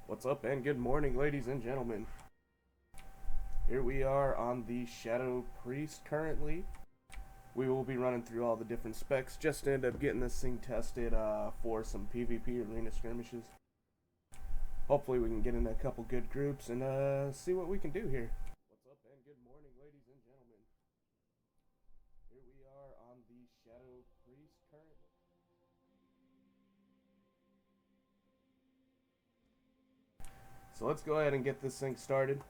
What's up and good morning, ladies and gentlemen. Here we are on the Shadow Priest currently. We will be running through all the different specs just to end up getting this thing tested for some PvP arena skirmishes. Hopefully we can get in a couple good groups and see what we can do here. What's up and good morning, ladies and gentlemen. Here we are on the Shadow Priest currently. So let's go ahead and get this thing started.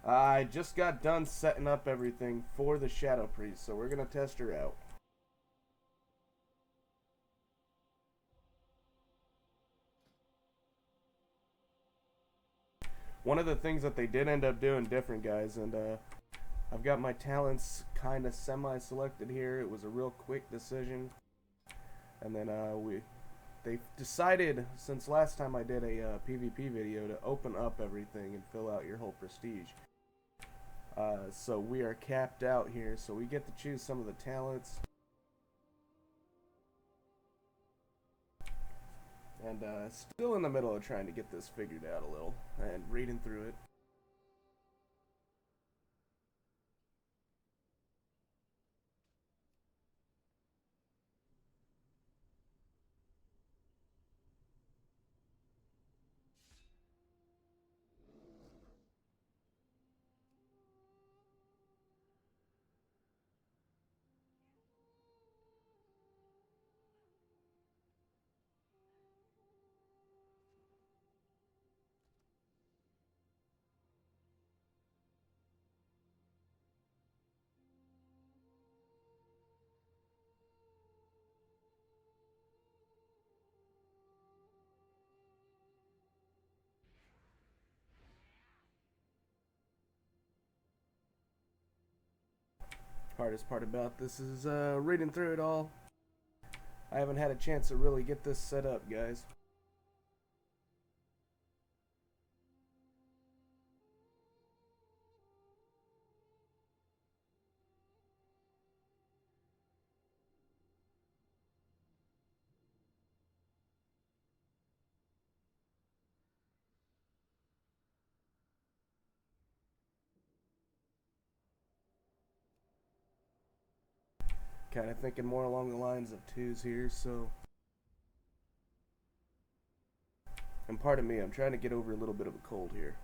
I just got done setting up everything for the Shadow Priest, so we're going to test her out. One of the things that they did end up doing different, guys, and I've got my talents kind of semi-selected here. It was a real quick decision, and then they decided, since last time I did a PvP video, to open up everything and fill out your whole prestige. So we are capped out here, so we get to choose some of the talents. And still in the middle of trying to get this figured out a little and reading through it. Hardest part about this is reading through it all. I haven't had a chance to really get this set up, guys. Kind of thinking more along the lines of twos here, so. And pardon me, I'm trying to get over a little bit of a cold here.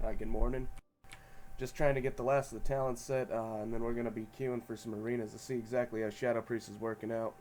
Hi, good morning. Just trying to get the last of the talent set, and then we're going to be queuing for some arenas to see exactly how Shadow Priest is working out.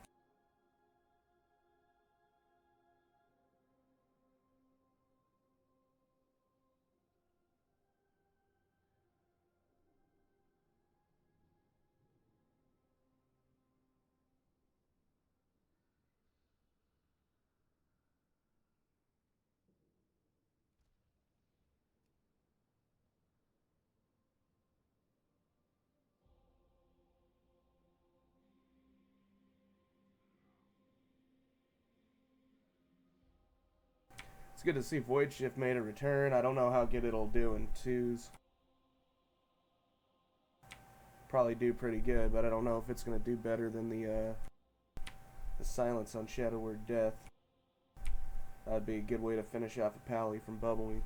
It's good to see Void Shift made a return. I don't know how good it'll do in twos. Probably do pretty good, but I don't know if it's going to do better than the silence on Shadow Word Death. That'd be a good way to finish off a pally from bubbling.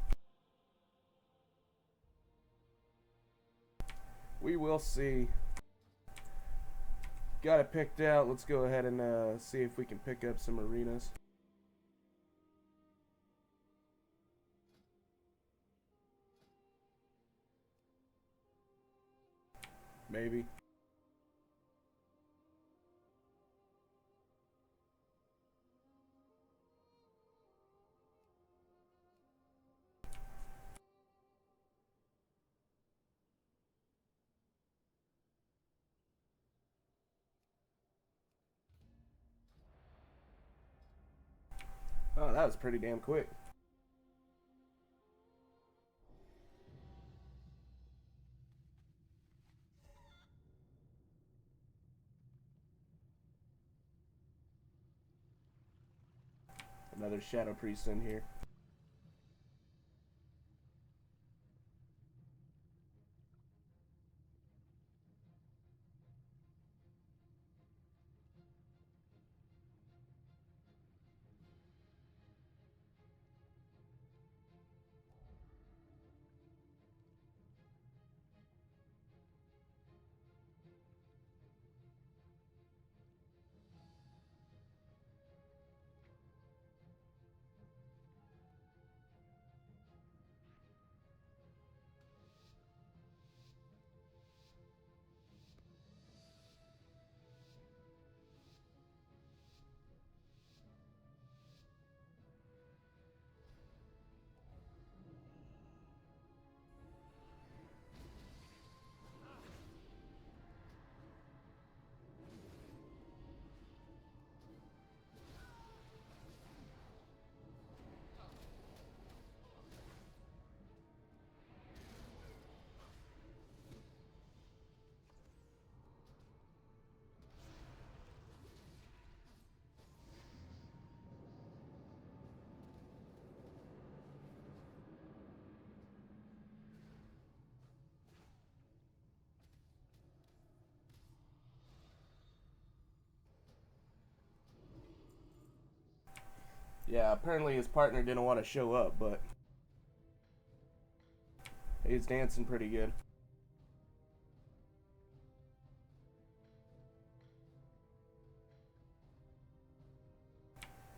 We will see. Got it picked out. Let's go ahead and see if we can pick up some arenas. Maybe. That was pretty damn quick. Another Shadow Priest in here. Yeah, apparently his partner didn't want to show up, but he's dancing pretty good.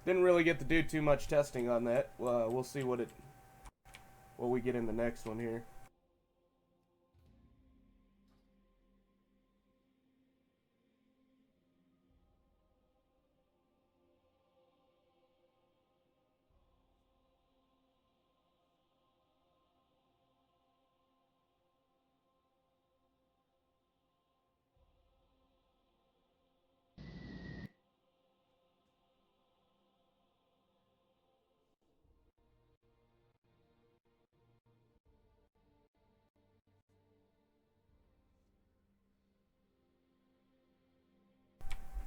Didn't really get to do too much testing on that. We'll see what we get in the next one here.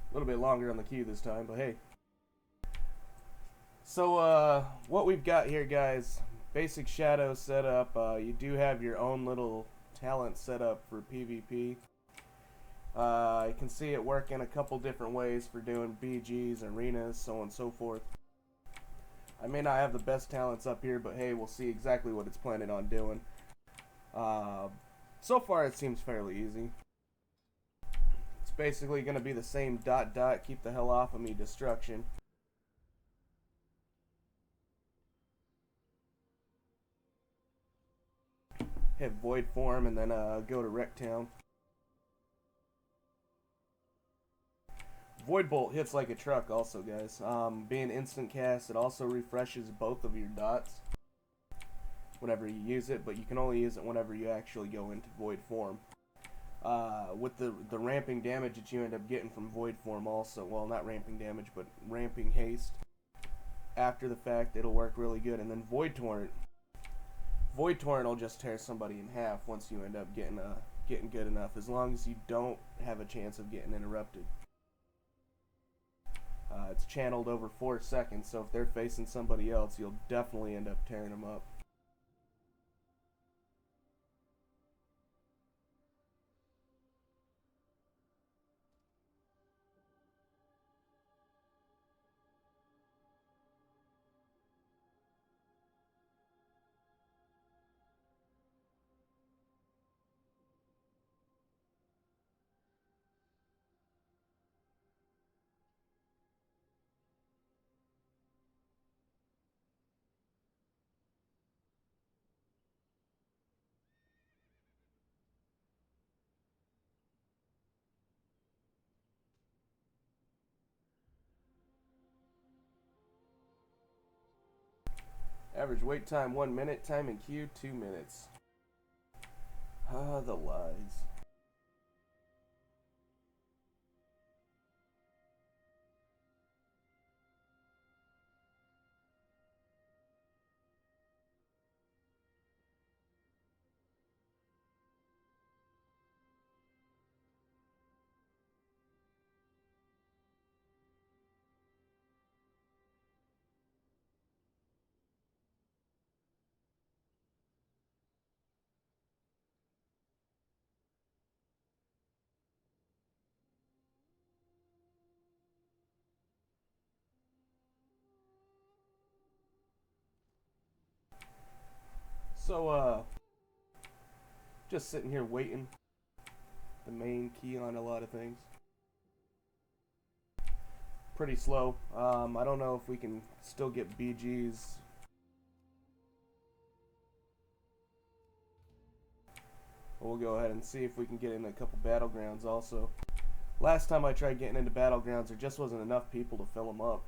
A little bit longer on the queue this time, but hey. So, what we've got here, guys, basic Shadow setup. You do have your own little talent set up for PvP. You can see it work in a couple different ways for doing BGs, arenas, so on and so forth. I may not have the best talents up here, but hey, we'll see exactly what it's planning on doing. So far, it seems fairly easy. It's basically going to be the same ... keep the hell off of me destruction. Hit Void Form and then go to Wreck Town. Void Bolt hits like a truck also, guys. Being instant cast, it also refreshes both of your dots whenever you use it, but you can only use it whenever you actually go into Void Form. With the ramping damage that you end up getting from Void Form also, well, not ramping damage, but ramping haste, after the fact, it'll work really good. And then Void Torrent will just tear somebody in half once you end up getting good enough, as long as you don't have a chance of getting interrupted. It's channeled over 4 seconds, so if they're facing somebody else, you'll definitely end up tearing them up. Average wait time 1 minute, time in queue 2 minutes. Ah, the lies. So, just sitting here waiting. The main key on a lot of things. Pretty slow. I don't know if we can still get BGs. We'll go ahead and see if we can get in a couple battlegrounds also. Last time I tried getting into battlegrounds, there just wasn't enough people to fill them up.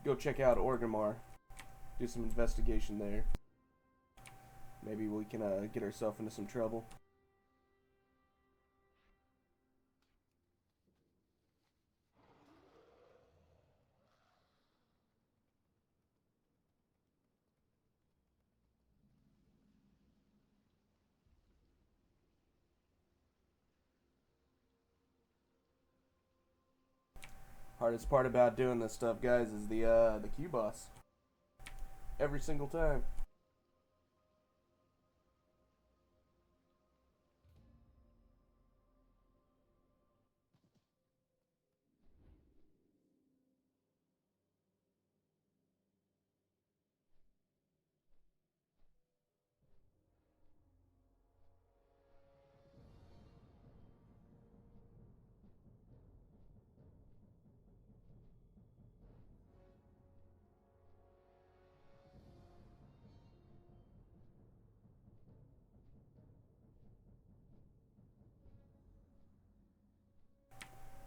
Go check out Orgrimmar. Do some investigation there. Maybe we can get ourselves into some trouble. Hardest part about doing this stuff, guys, is the Q boss. Every single time.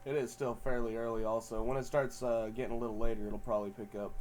It is still fairly early also. When it starts getting a little later, it'll probably pick up.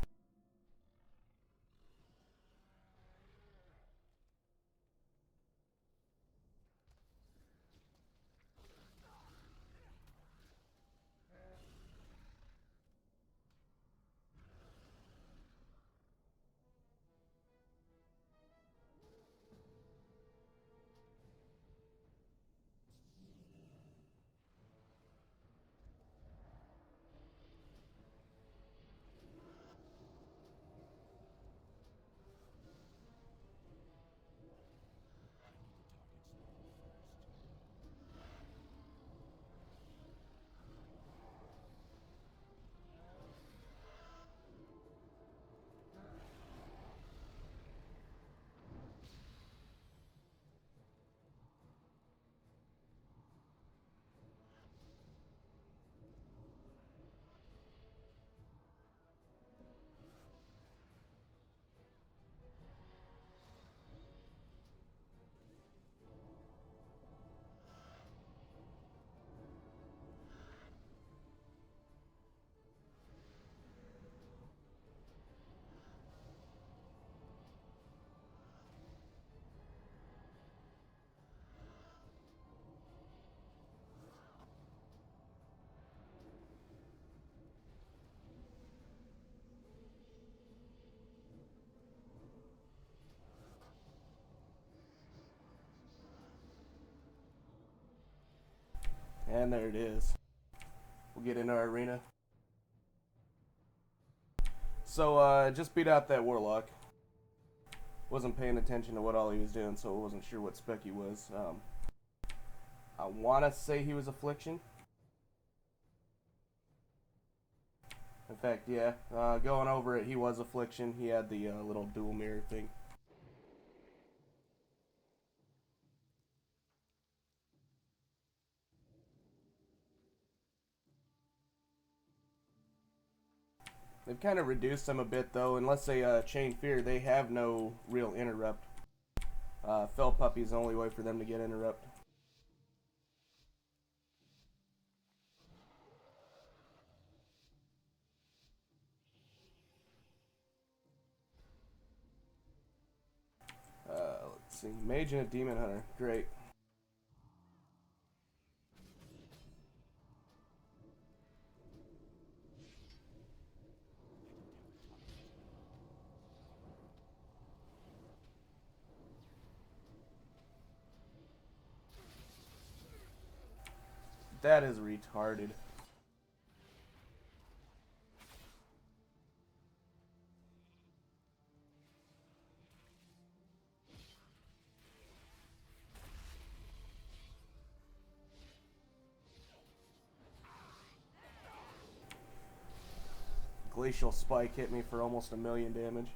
And there it is. We'll get into our arena. So, just beat out that Warlock. Wasn't paying attention to what all he was doing, so I wasn't sure what spec he was. I want to say he was Affliction. In fact, yeah. Going over it, he was Affliction. He had the little dual mirror thing. They've kind of reduced them a bit, though. Unless they chain fear, they have no real interrupt. Fell Puppy is the only way for them to get interrupt. Let's see. Mage and a Demon Hunter. Great. That is retarded. Glacial Spike hit me for almost 1,000,000 damage.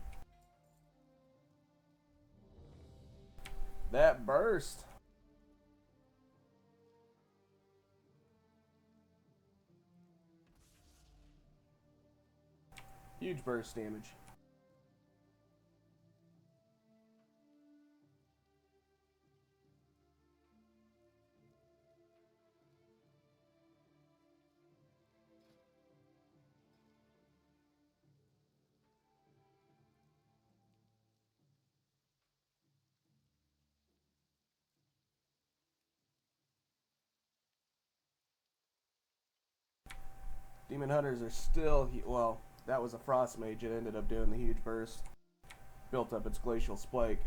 That burst! Huge burst damage. Demon Hunters are still, well, that was a Frost Mage. It ended up doing the huge burst. Built up its Glacial Spike.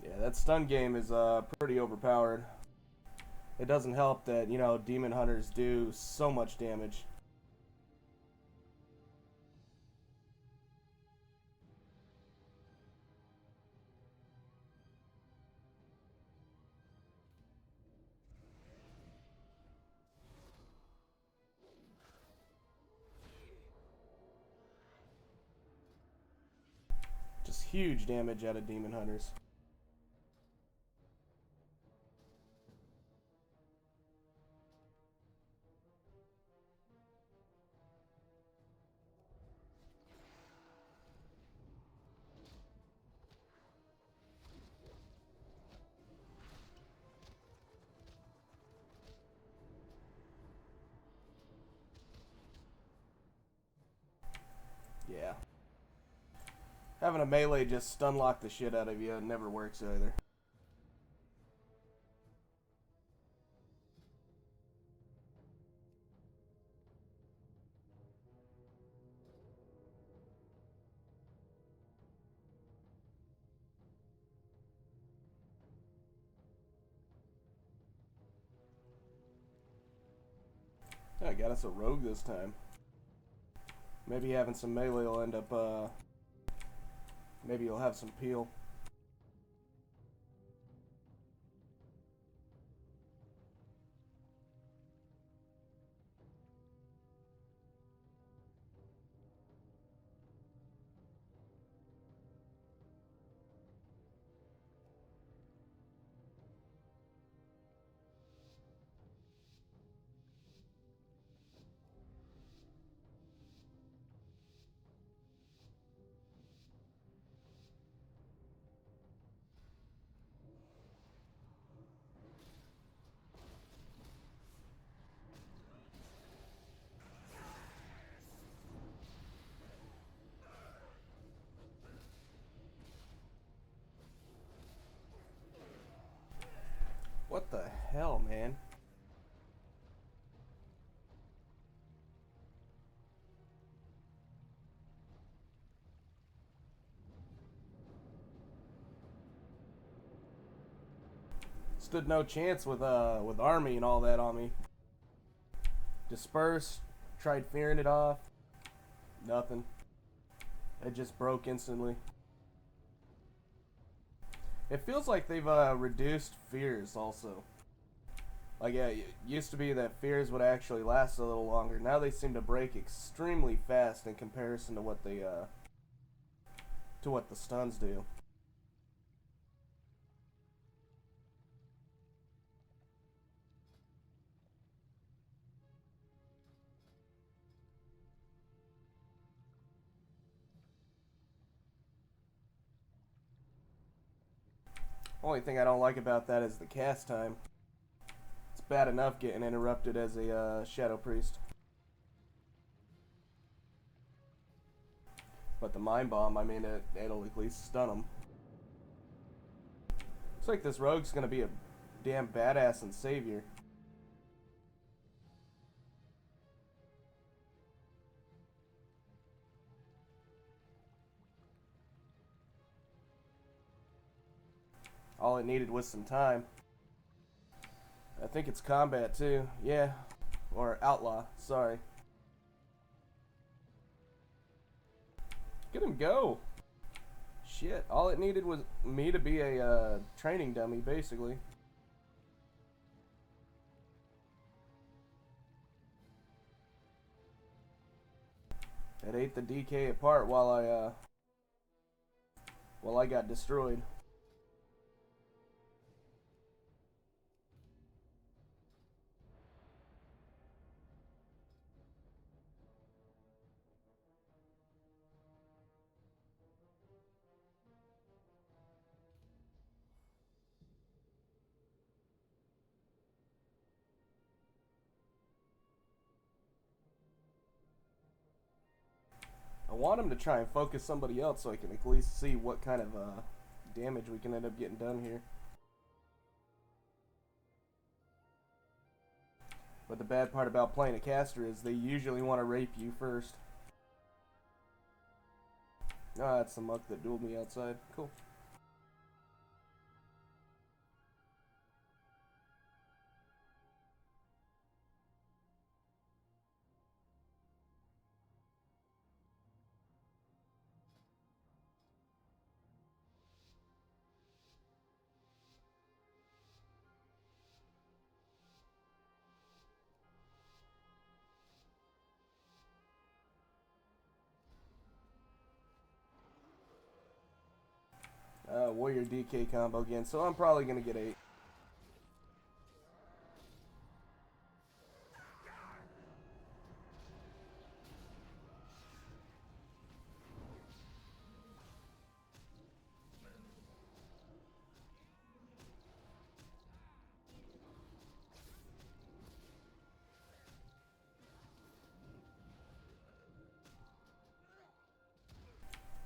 Yeah, that stun game is pretty overpowered. It doesn't help that, you know, Demon Hunters do so much damage. Just huge damage out of Demon Hunters. Yeah. Having a melee just stun lock the shit out of you never works either. I got us a rogue this time. Maybe having some melee will end up, maybe you'll have some peel. What the hell, man? Stood no chance with army and all that on me. Disperse, tried fearing it off. Nothing. It just broke instantly. It feels like they've reduced fears also. Like, yeah, it used to be that fears would actually last a little longer. Now they seem to break extremely fast in comparison to what they to what the stuns do. Only thing I don't like about that is the cast time. It's bad enough getting interrupted as a Shadow Priest. But the Mind Bomb, I mean, it'll at least stun them. Looks like this rogue's gonna be a damn badass and savior. All it needed was some time. I think it's combat too. Yeah. Or outlaw, sorry. Get him go. Shit, all it needed was me to be a training dummy, basically. It ate the DK apart while I got destroyed. I want him to try and focus somebody else so I can at least see what kind of damage we can end up getting done here. But the bad part about playing a caster is they usually want to rape you first. Ah, that's the muck that dueled me outside. Cool. Warrior DK combo again, so I'm probably gonna get 8.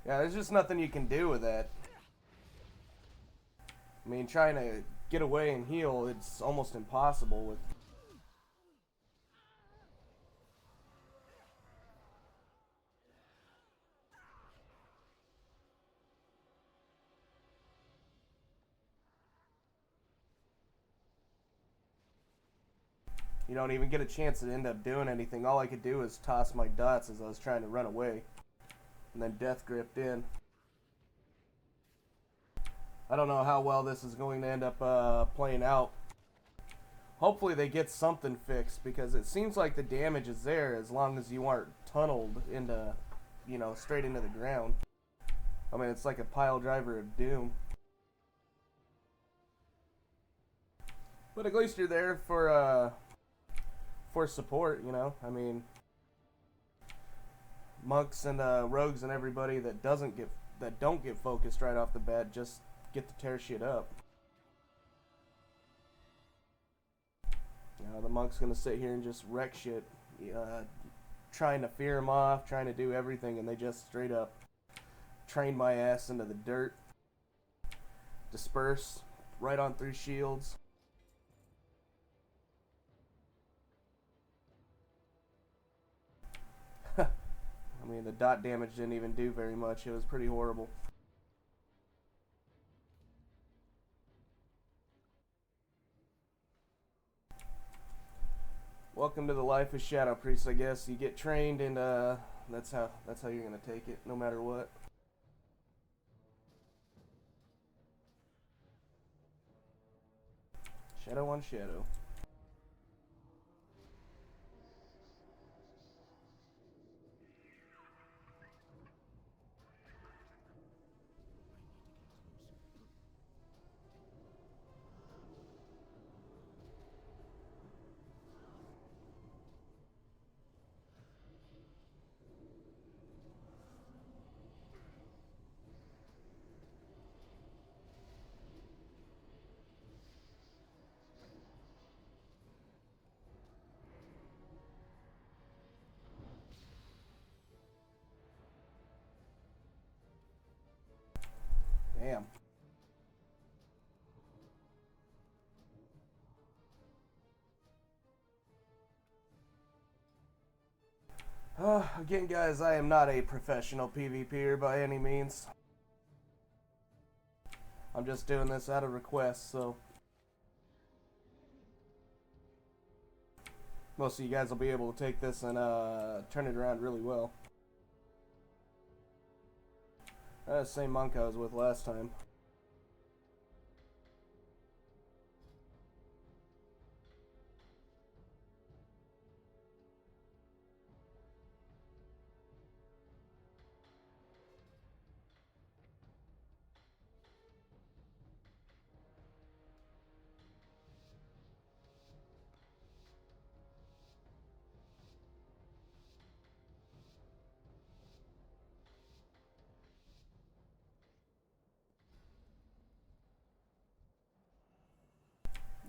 Yeah, there's just nothing you can do with that. I mean, trying to get away and heal, it's almost impossible with... You don't even get a chance to end up doing anything. All I could do was toss my dots as I was trying to run away. And then death gripped in. I don't know how well this is going to end up playing out. Hopefully they get something fixed, because it seems like the damage is there as long as you aren't tunneled into, you know, straight into the ground. I mean, it's like a pile driver of doom. But at least you're there for support, you know. I mean, monks and rogues and everybody that don't get focused right off the bat just get to tear shit up. You know, the monk's gonna sit here and just wreck shit, trying to fear them off, trying to do everything, and they just straight up train my ass into the dirt. Disperse right on through shields. I mean, the dot damage didn't even do very much. It was pretty horrible. Welcome to the life of Shadow Priest, I guess. You get trained, and that's how you're gonna take it, no matter what. Shadow on shadow. Damn. Again, guys, I am not a professional PvPer by any means. I'm just doing this out of request, so most of you guys will be able to take this and turn it around really well. Same monk I was with last time.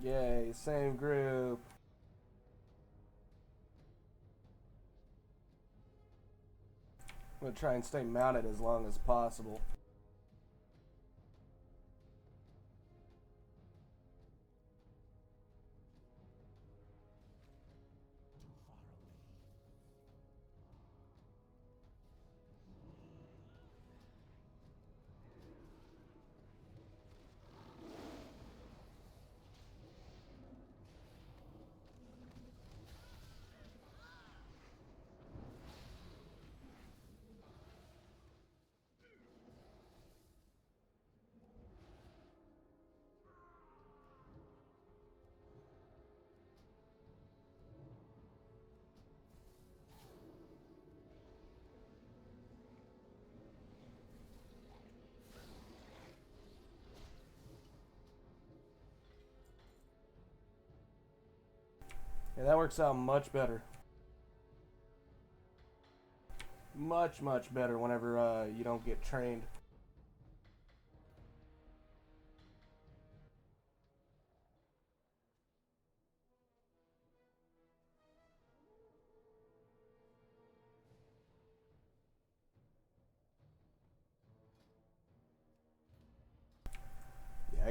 Yay, same group. I'm gonna try and stay mounted as long as possible. Yeah, that works out much better. Much, much better whenever you don't get trained.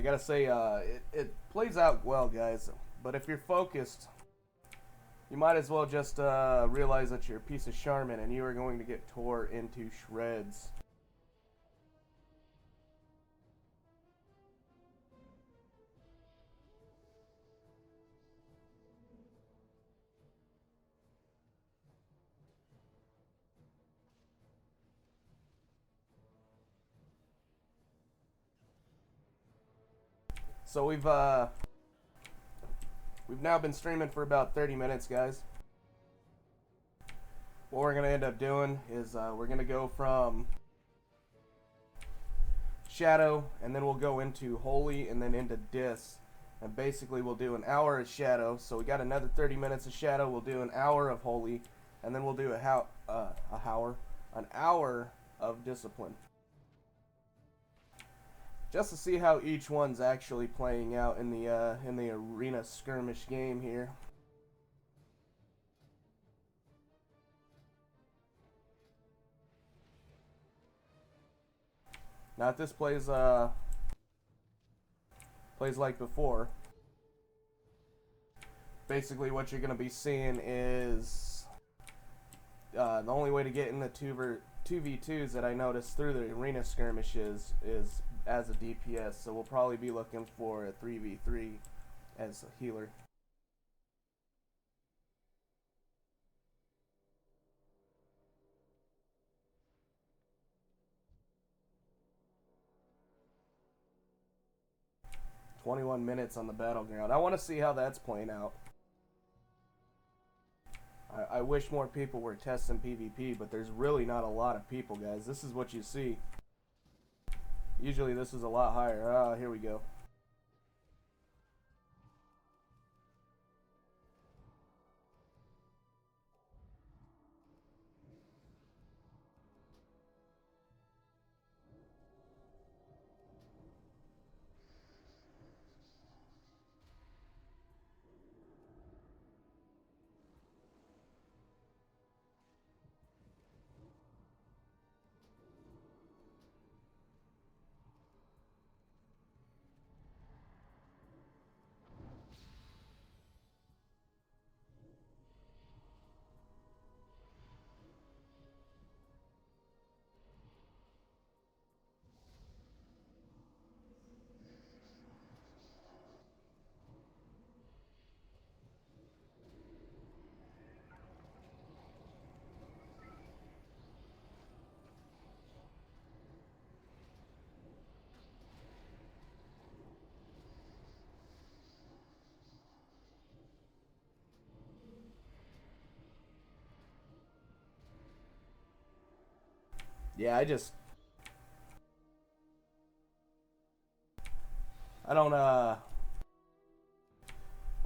gotta say, it plays out well, guys. But if you're focused, you might as well just realize that you're a piece of Charmin and you are going to get tore into shreds. So we've now been streaming for about 30 minutes, guys. What we're gonna end up doing is we're gonna go from Shadow, and then we'll go into Holy, and then into Dis, and basically we'll do an hour of Shadow. So we got another 30 minutes of Shadow. We'll do an hour of Holy, and then we'll do an hour of Discipline, just to see how each one's actually playing out in the arena skirmish game here. Now, if this plays like before, basically what you're gonna be seeing is the only way to get in the 2v2s that I noticed through the arena skirmishes is as a DPS. So we'll probably be looking for a 3v3 as a healer. "21 minutes on the battleground." I want to see how that's playing out. I wish more people were testing PvP, but there's really not a lot of people, guys. This is what you see. Usually this is a lot higher. Ah, here we go. Yeah, I don't, I'm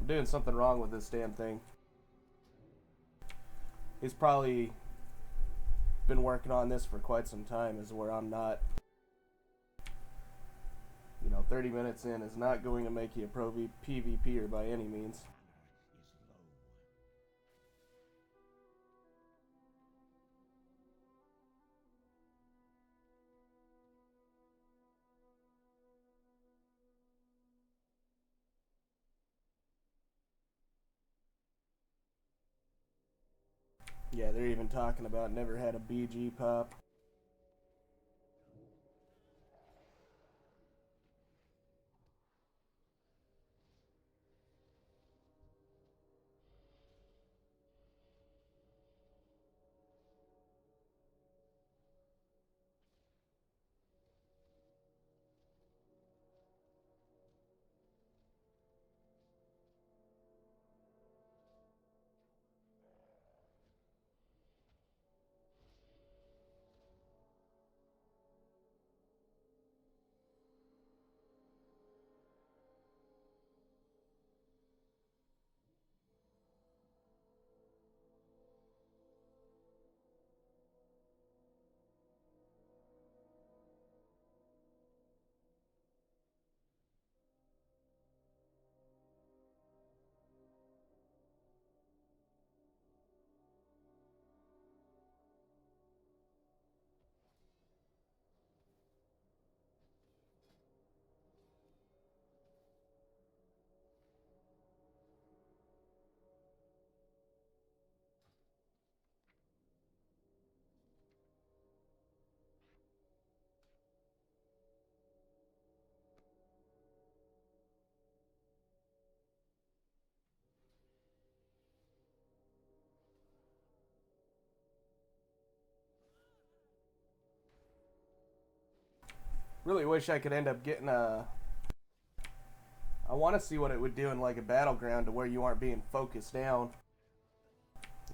doing something wrong with this damn thing. He's probably been working on this for quite some time, is where I'm not. 30 minutes in is not going to make you a pro PvPer by any means. Yeah, they're even talking about never had a BG pop. Really wish I could end up getting a... I want to see what it would do in like a battleground to where you aren't being focused down.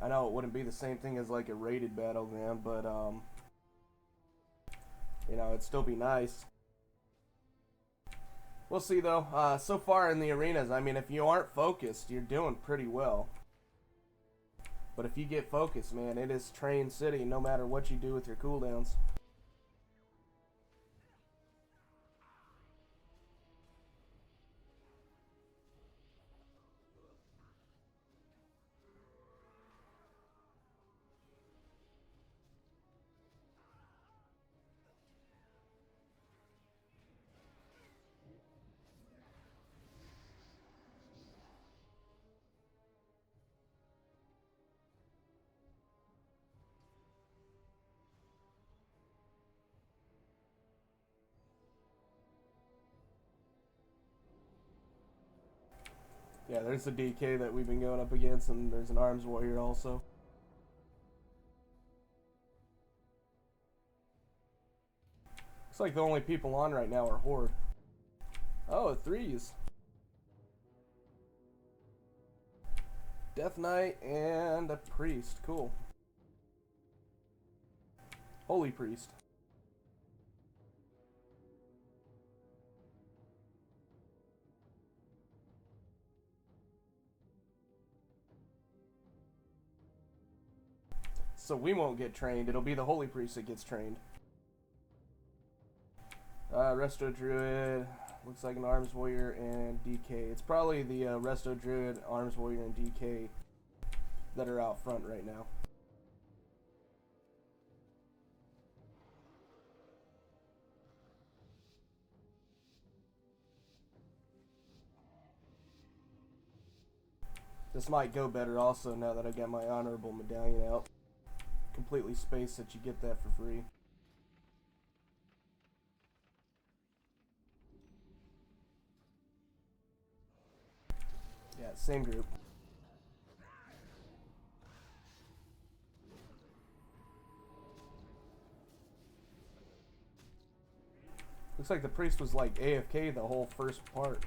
I know it wouldn't be the same thing as like a rated battleground, but you know, it'd still be nice. We'll see though. So far in the arenas, I mean, if you aren't focused, you're doing pretty well. But if you get focused, man, it is Train City no matter what you do with your cooldowns. Yeah, there's the DK that we've been going up against, and there's an arms warrior also. Looks like the only people on right now are Horde. Oh, threes. Death Knight and a priest. Cool. Holy priest. So we won't get trained. It'll be the holy priest that gets trained. Resto Druid. Looks like an arms warrior and DK. It's probably the Resto Druid, arms warrior, and DK that are out front right now. This might go better also now that I got my honorable medallion out. Completely spaced that you get that for free. Yeah, same group. Looks like the priest was like AFK the whole first part.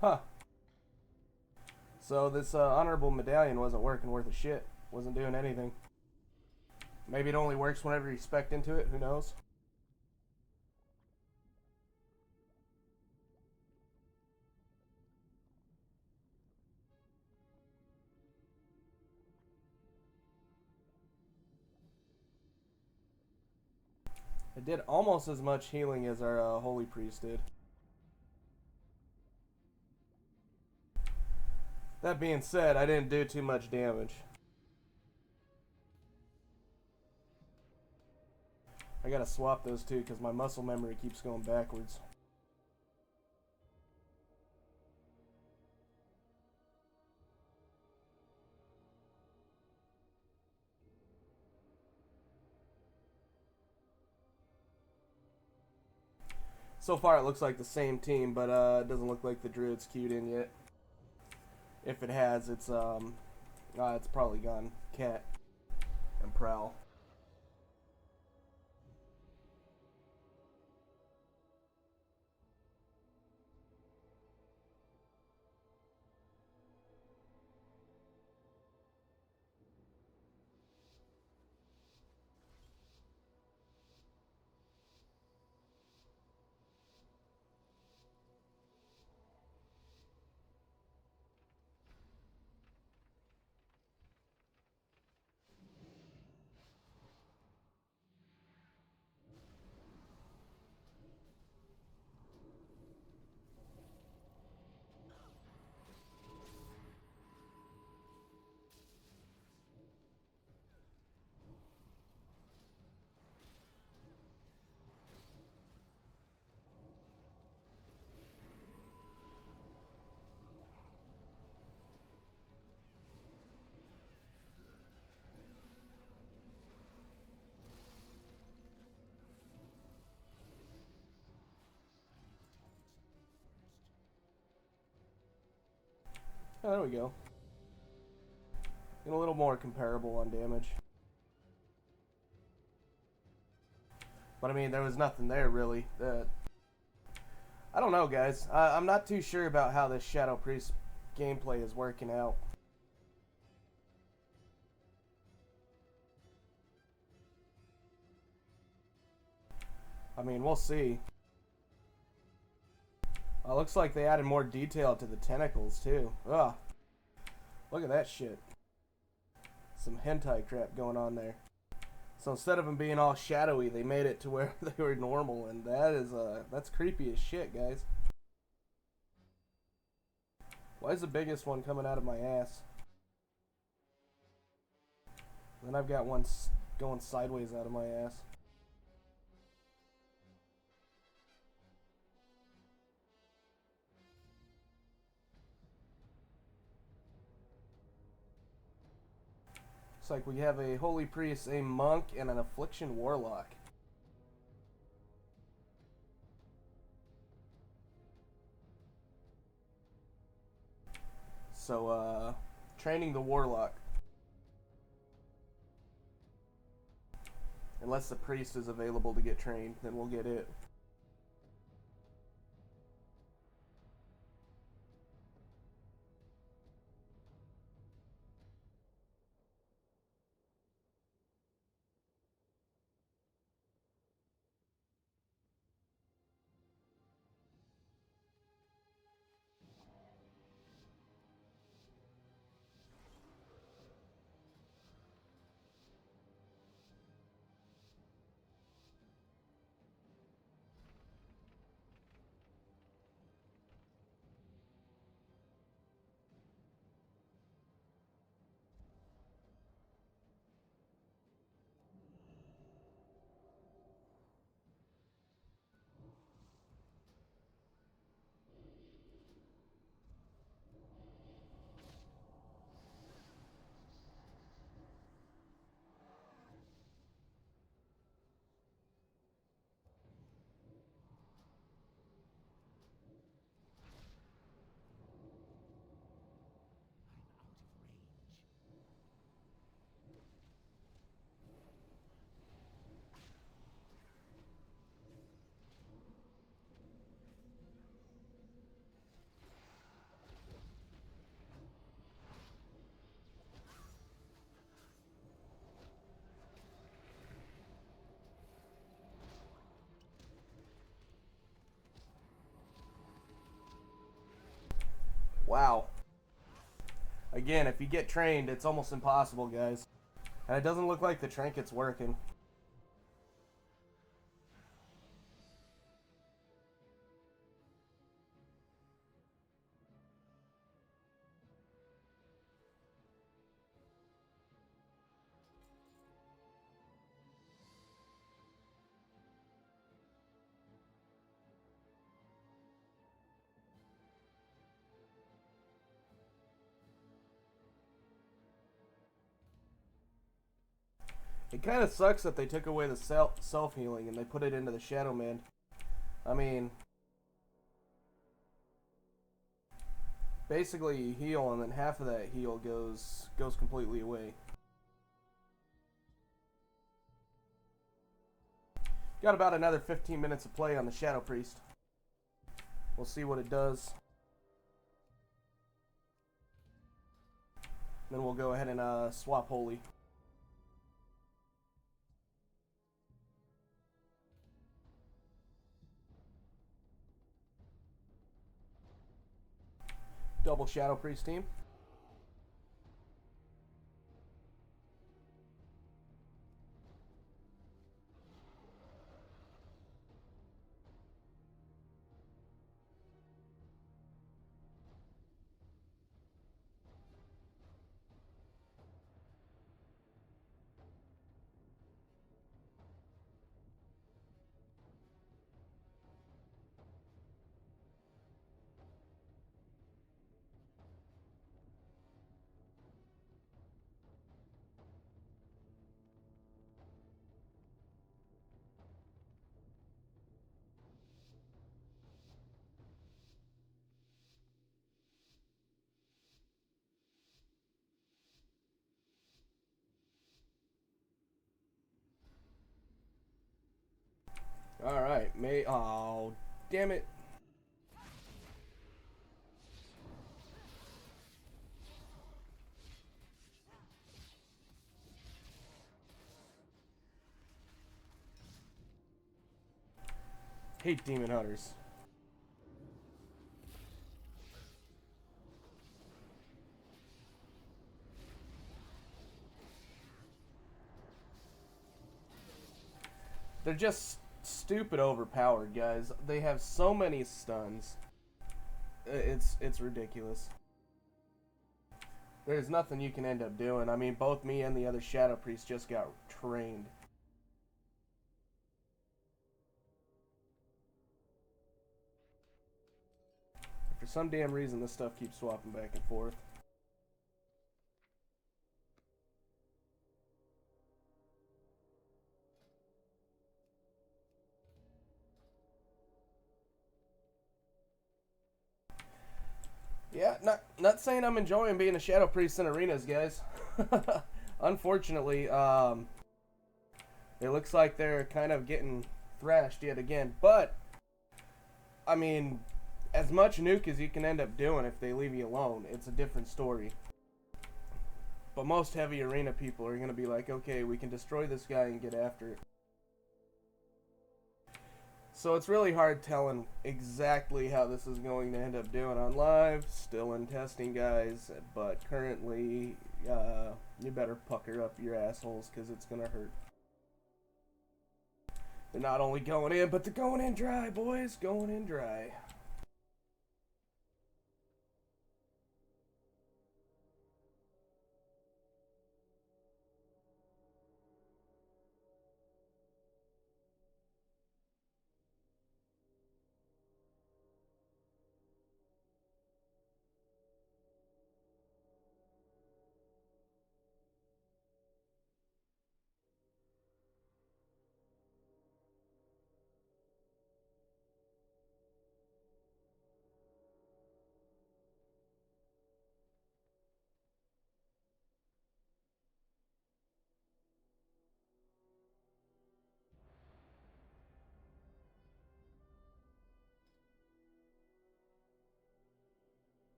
Huh. So this honorable medallion wasn't working worth a shit. Wasn't doing anything. Maybe it only works whenever you spec into it. Who knows? It did almost as much healing as our holy priest did. That being said, I didn't do too much damage. I gotta swap those two because my muscle memory keeps going backwards. So far it looks like the same team, but it doesn't look like the druid's queued in yet. If it has, it's probably gone cat and prowl. Oh, there we go. Get a little more comparable on damage. But I mean, there was nothing there really. I don't know, guys. I'm not too sure about how this Shadow Priest gameplay is working out. I mean, we'll see. Looks like they added more detail to the tentacles, too. Ugh. Look at that shit. Some hentai crap going on there. So instead of them being all shadowy, they made it to where they were normal, and that's creepy as shit, guys. Why is the biggest one coming out of my ass? Then I've got one going sideways out of my ass. Looks like we have a Holy Priest, a Monk, and an Affliction Warlock. So, training the Warlock. Unless the Priest is available to get trained, then we'll get it. Wow. Again, if you get trained, it's almost impossible, guys. And it doesn't look like the trinket's working. It kind of sucks that they took away the self-healing and they put it into the Shadow Man. I mean, basically you heal and then half of that heal goes completely away. Got about another 15 minutes of play on the Shadow Priest. We'll see what it does. Then we'll go ahead and swap Holy. Double Shadow Priest team. Alright, oh, damn it. Hate demon hunters. They're just stupid overpowered, guys. They have so many stuns. It's ridiculous. There's nothing you can end up doing. I mean, both me and the other Shadow Priest just got trained. For some damn reason, this stuff keeps swapping back and forth. Yeah, not saying I'm enjoying being a Shadow Priest in arenas, guys. Unfortunately, it looks like they're kind of getting thrashed yet again. But, I mean, as much nuke as you can end up doing if they leave you alone, it's a different story. But most heavy arena people are going to be like, okay, we can destroy this guy and get after it. So it's really hard telling exactly how this is going to end up doing on live. Still in testing, guys. But currently, you better pucker up your assholes because it's going to hurt. They're not only going in, but they're going in dry, boys. Going in dry.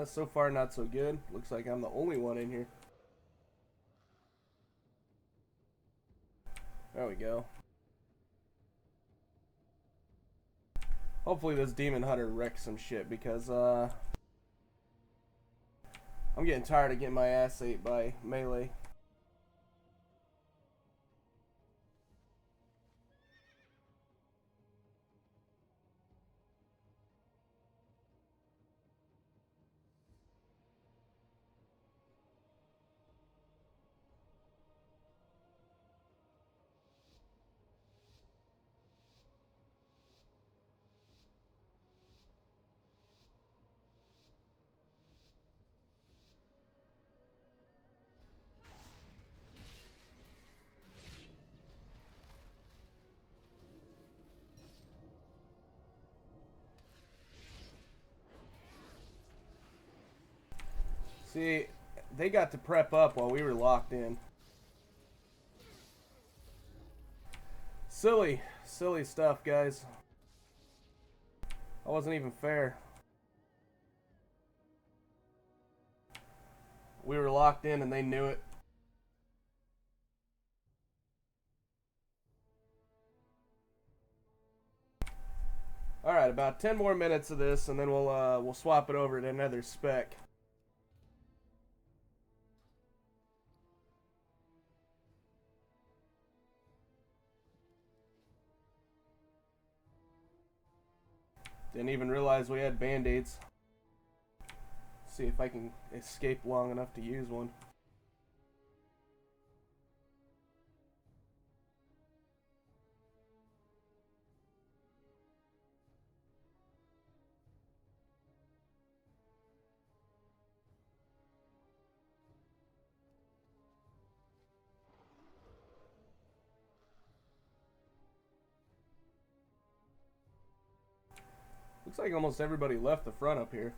So far not so good. Looks like I'm the only one in here. There we go. Hopefully this Demon Hunter wrecks some shit because, I'm getting tired of getting my ass ate by melee. See, they got to prep up while we were locked in. Silly stuff, guys. That wasn't even fair. We were locked in and they knew it. Alright, about 10 more minutes of this and then we'll swap it over to another spec. Didn't even realize we had band-aids. See if I can escape long enough to use one. Looks like almost everybody left the front up here.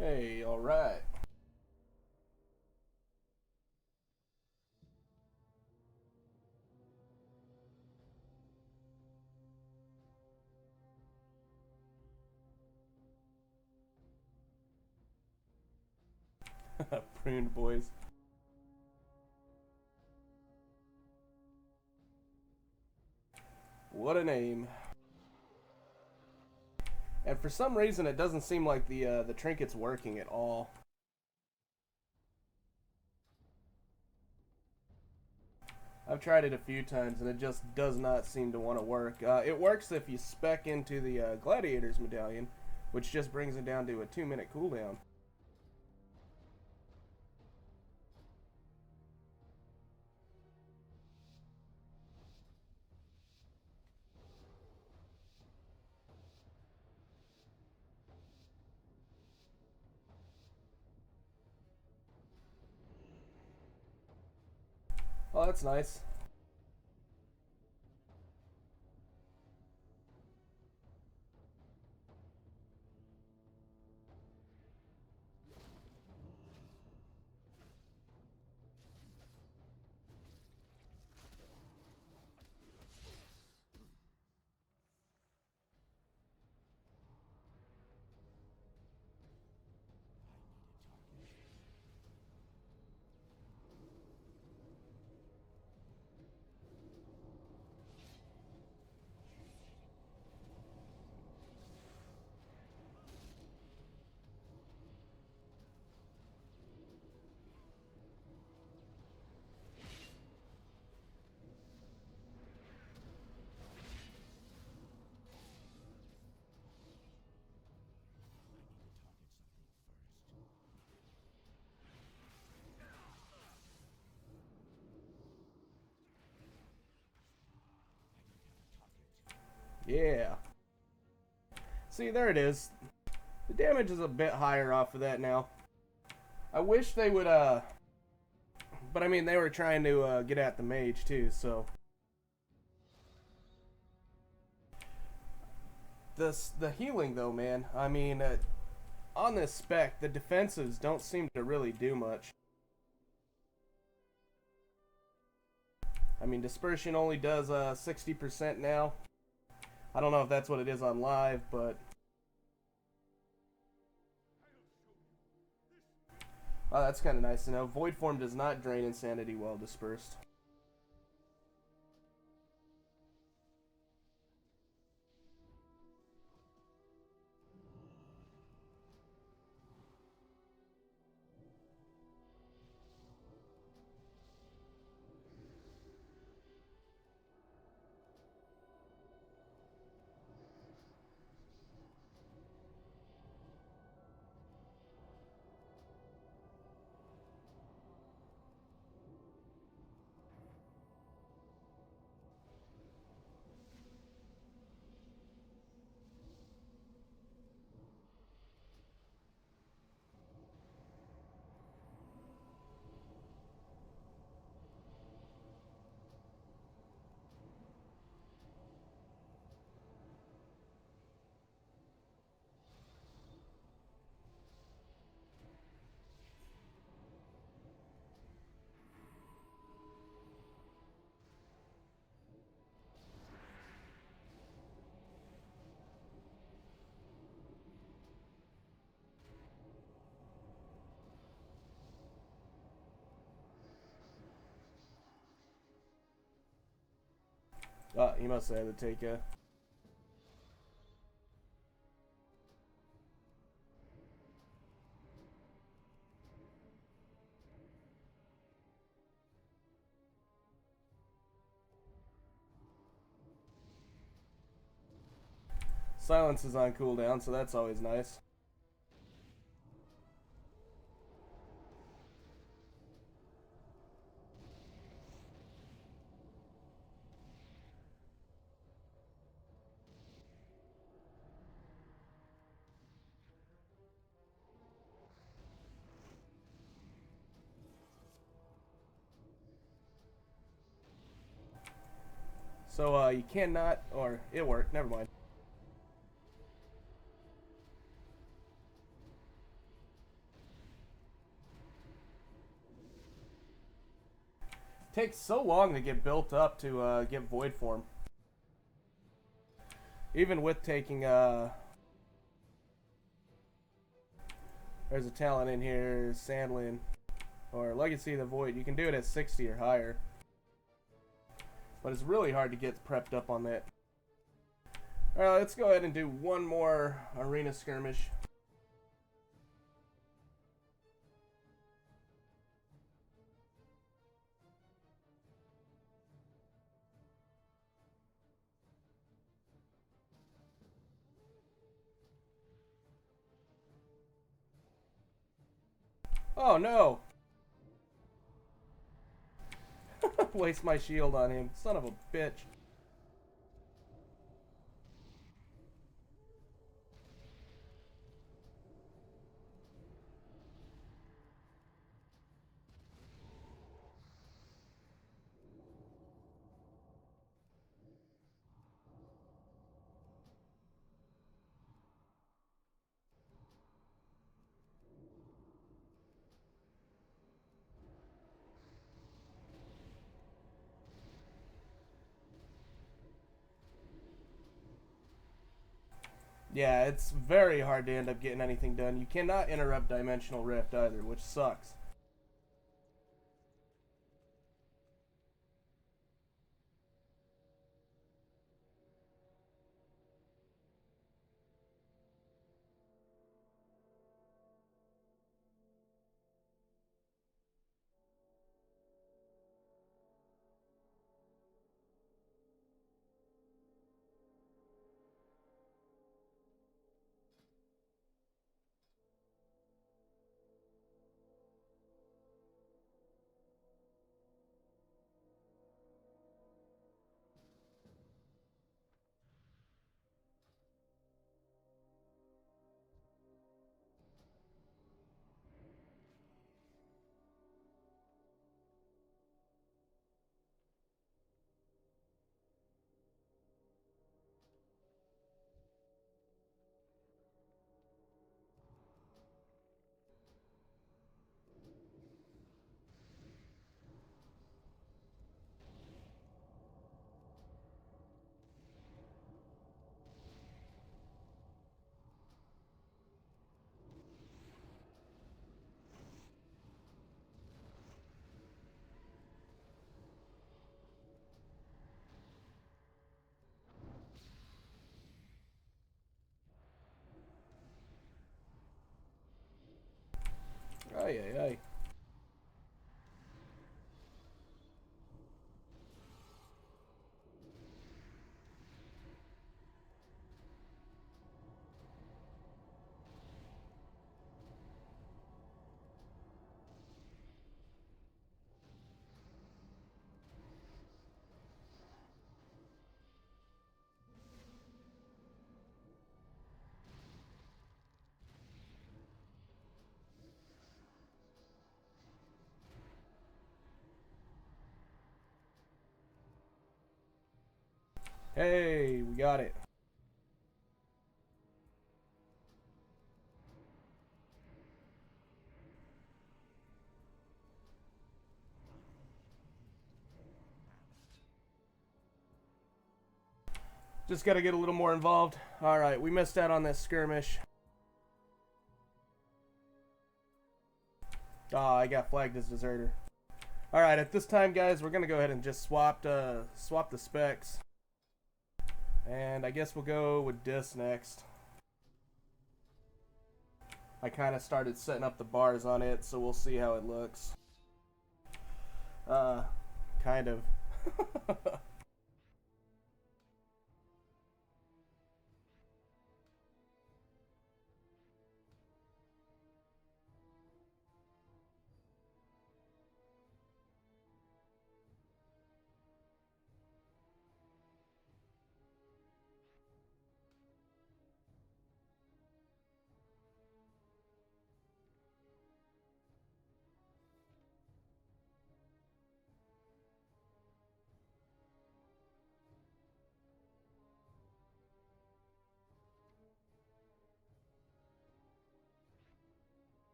Hey, alright. Pruned boys. What a name. And for some reason, it doesn't seem like the trinket's working at all. I've tried it a few times, and it just does not seem to want to work. It works if you spec into the Gladiator's medallion, which just brings it down to a 2-minute cooldown. Oh, that's nice. Yeah. See, there it is. The damage is a bit higher off of that now. I wish they would, but I mean, they were trying to get at the mage too, so. The healing though, man. I mean, on this spec, the defensives don't seem to really do much. I mean, dispersion only does 60% now. I don't know if that's what it is on live, but oh, that's kind of nice to know. Void form does not drain insanity while dispersed. He must have had to take a. Silence is on cooldown, so that's always nice. So you cannot, or it worked. Never mind. Takes so long to get built up to get void form. Even with taking there's a talent in here, Sandlin, or Legacy of the Void. You can do it at 60 or higher, but it's really hard to get prepped up on that. Alright, let's go ahead and do one more arena skirmish. Oh no! Waste my shield on him. Son of a bitch. Yeah, it's very hard to end up getting anything done. You cannot interrupt Dimensional Rift either, which sucks. Ay, ay, ay. Hey, we got it. Just gotta get a little more involved. Alright, we missed out on this skirmish. Ah, I got flagged as deserter. Alright, at this time, guys, we're gonna go ahead and just swap the specs. And I guess we'll go with this next. I kind of started setting up the bars on it, so we'll see how it looks. Kind of.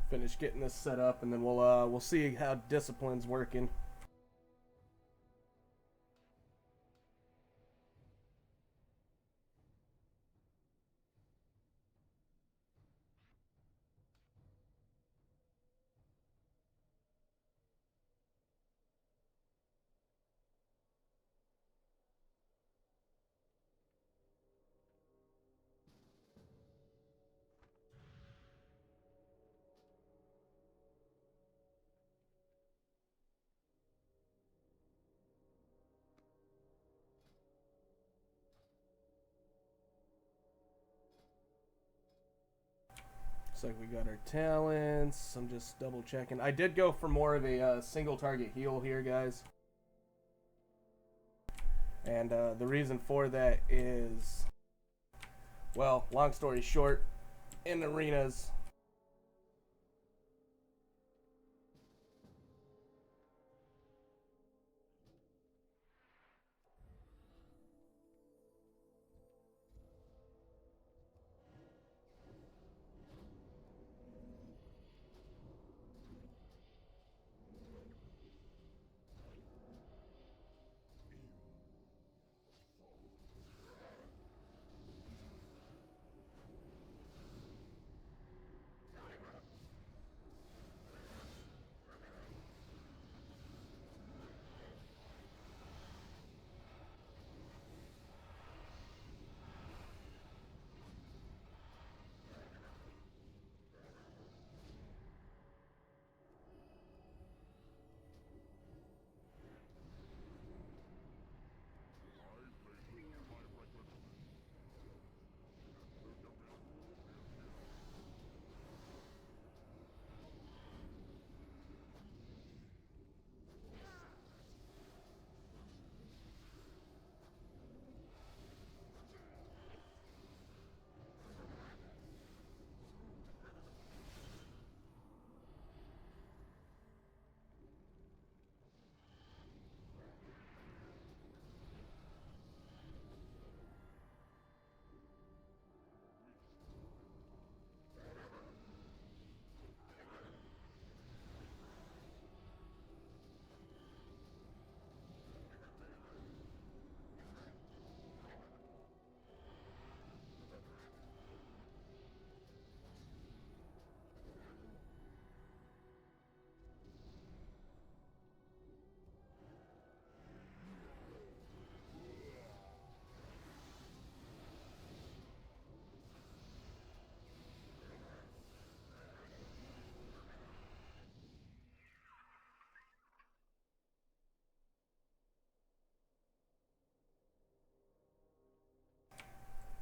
Finish getting this set up, and then we'll see how discipline's working. Looks like we got our talents. I'm just double checking. I did go for more of a single target heal here, guys. And the reason for that is, well, long story short, in arenas,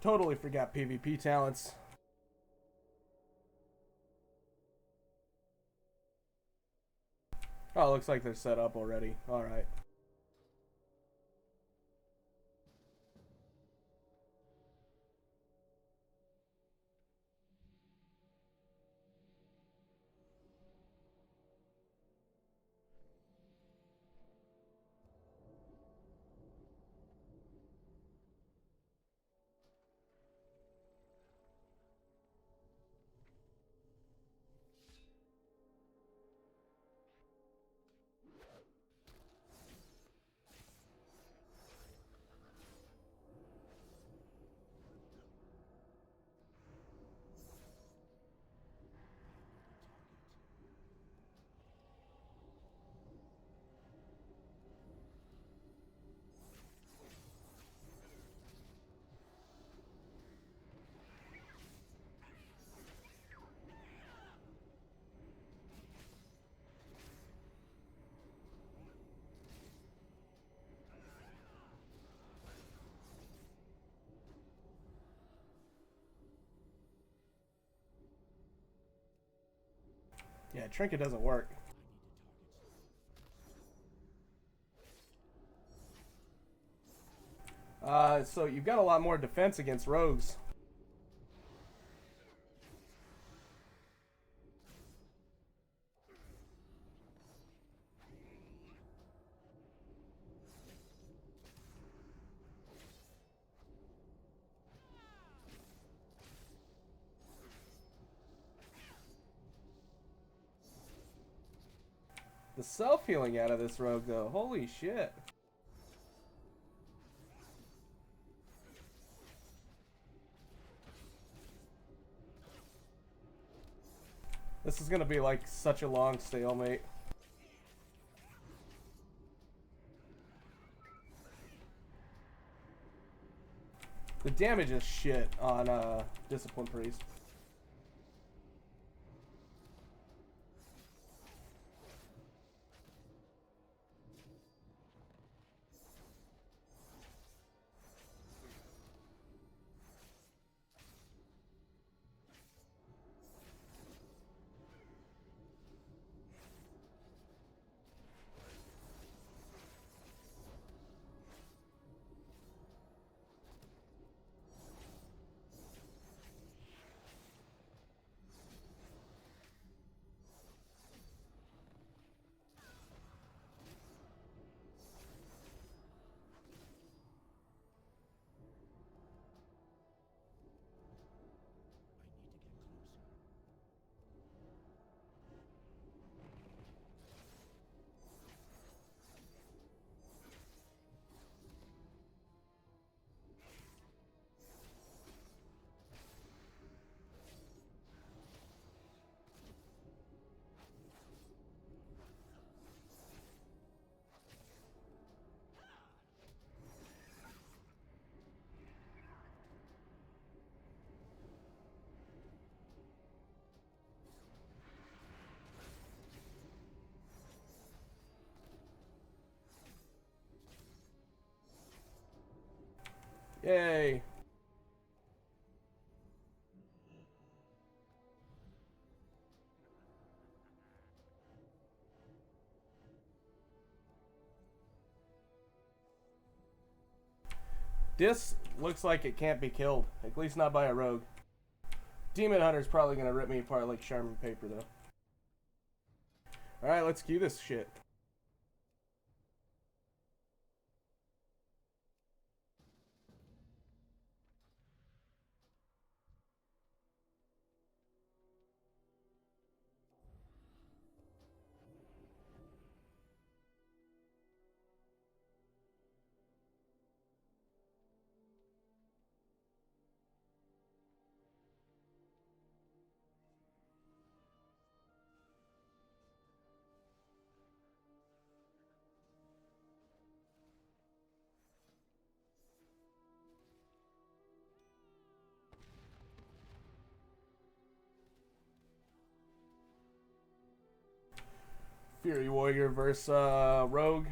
totally forgot PvP talents. Oh, looks like they're set up already. Alright. Yeah, trinket doesn't work. So you've got a lot more defense against rogues. The self-healing out of this rogue, though. Holy shit. This is gonna be like such a long stalemate. The damage is shit on Discipline Priest. Yay. This looks like it can't be killed. At least not by a rogue. Demon Hunter's probably gonna rip me apart like Charmin paper, though. Alright, let's queue this shit. Fury Warrior versus Rogue.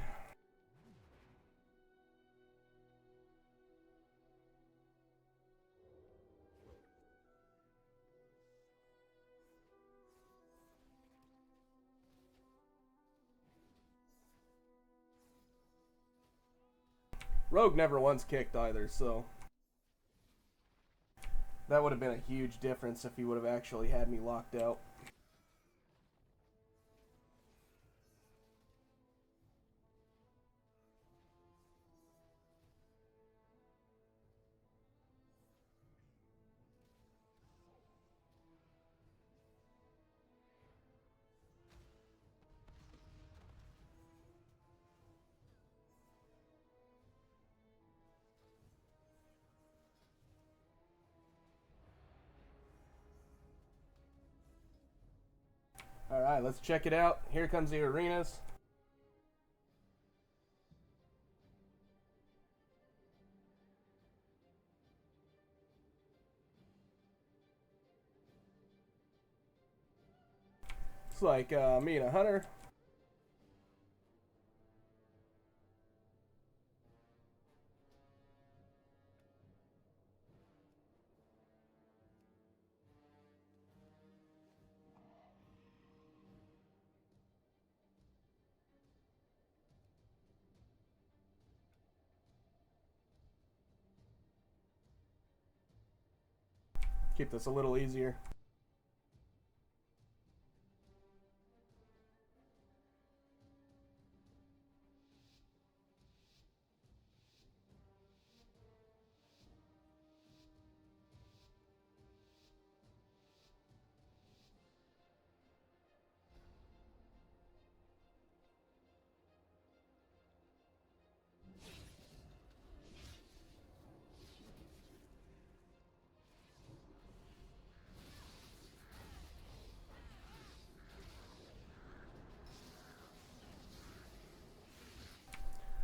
Rogue never once kicked either, so that would have been a huge difference if he would have actually had me locked out. Alright, let's check it out. Here comes the arenas. Looks like me and a hunter. Keep this a little easier.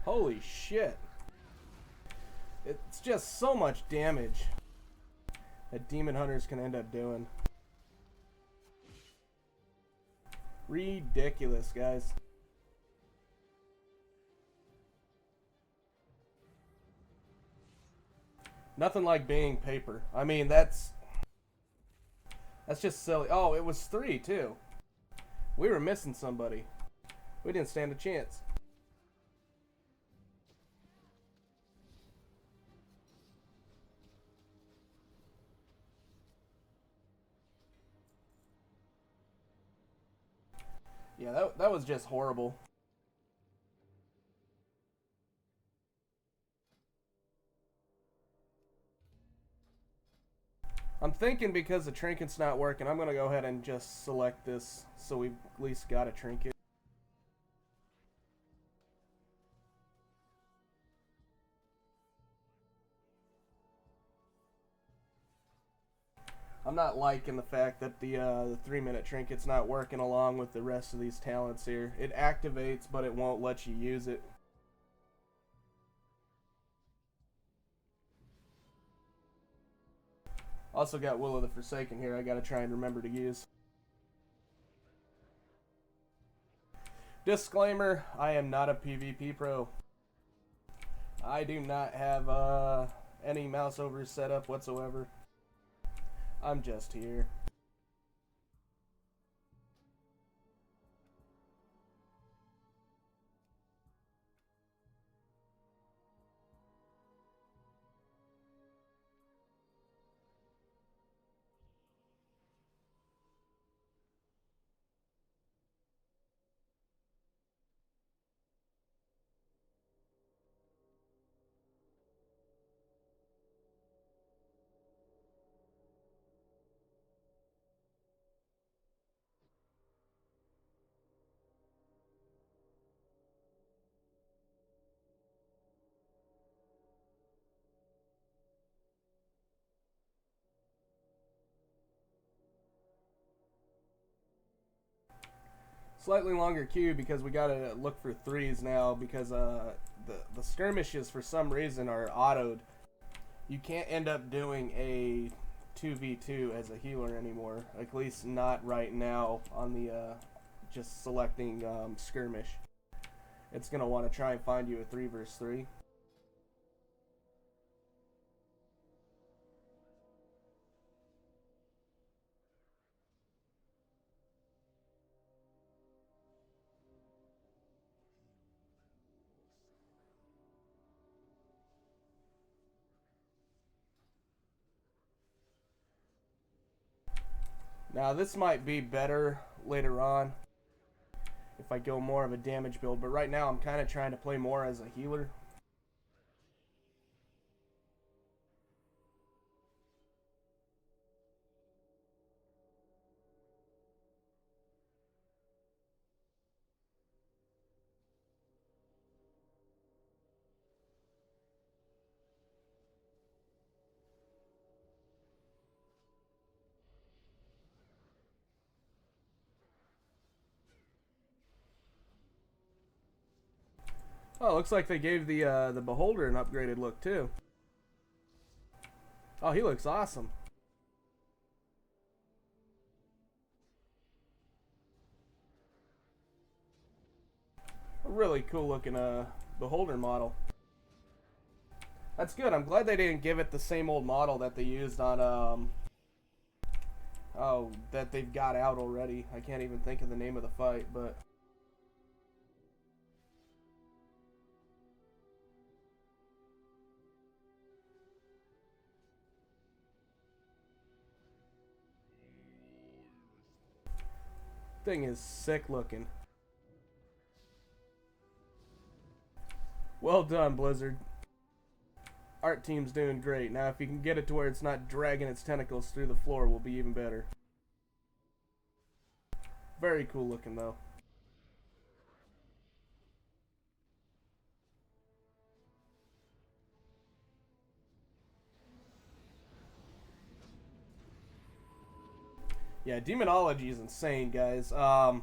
Holy shit. It's just so much damage that demon hunters can end up doing. Ridiculous, guys. Nothing like being paper. I mean, that's just silly. Oh, it was 3 too. We were missing somebody. We didn't stand a chance. Yeah, that was just horrible. I'm thinking because the trinket's not working, I'm going to go ahead and just select this so we've at least got a trinket. I'm not liking the fact that the 3-minute trinket's not working along with the rest of these talents here. It activates, but it won't let you use it. Also got Will of the Forsaken here I gotta try and remember to use. Disclaimer, I am not a PvP pro. I do not have any mouse over set up whatsoever. I'm just here. Slightly longer queue because we gotta look for 3s now because the skirmishes for some reason are autoed. You can't end up doing a 2v2 as a healer anymore, at least not right now on the just selecting skirmish. It's gonna want to try and find you a 3 versus 3. Now this might be better later on if I go more of a damage build, but right now I'm kind of trying to play more as a healer. Oh, looks like they gave the beholder an upgraded look too. Oh, he looks awesome. A really cool looking beholder model. That's good. I'm glad they didn't give it the same old model that they used on oh, that they've got out already. I can't even think of the name of the fight, but thing is sick looking. Well done, Blizzard. Art team's doing great. Now if you can get it to where it's not dragging its tentacles through the floor, will be even better. Very cool looking though. Yeah, demonology is insane, guys. The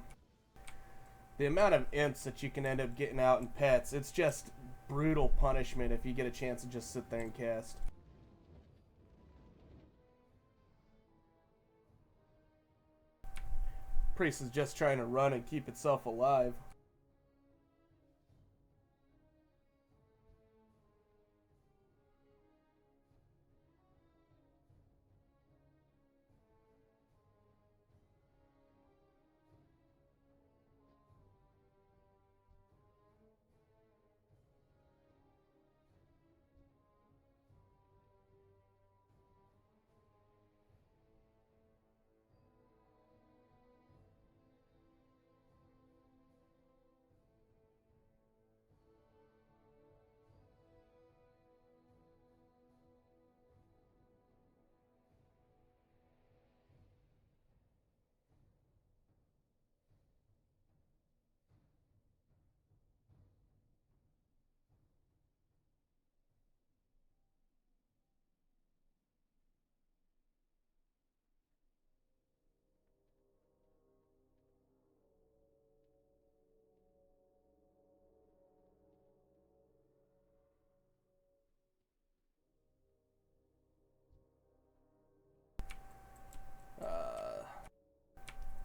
amount of imps that you can end up getting out in pets, it's just brutal punishment if you get a chance to just sit there and cast. Priest is just trying to run and keep itself alive.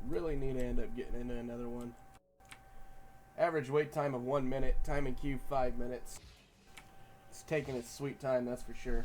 Really need to end up getting into another one. Average wait time of 1 minute. Time in queue 5 minutes. It's taking its sweet time, that's for sure.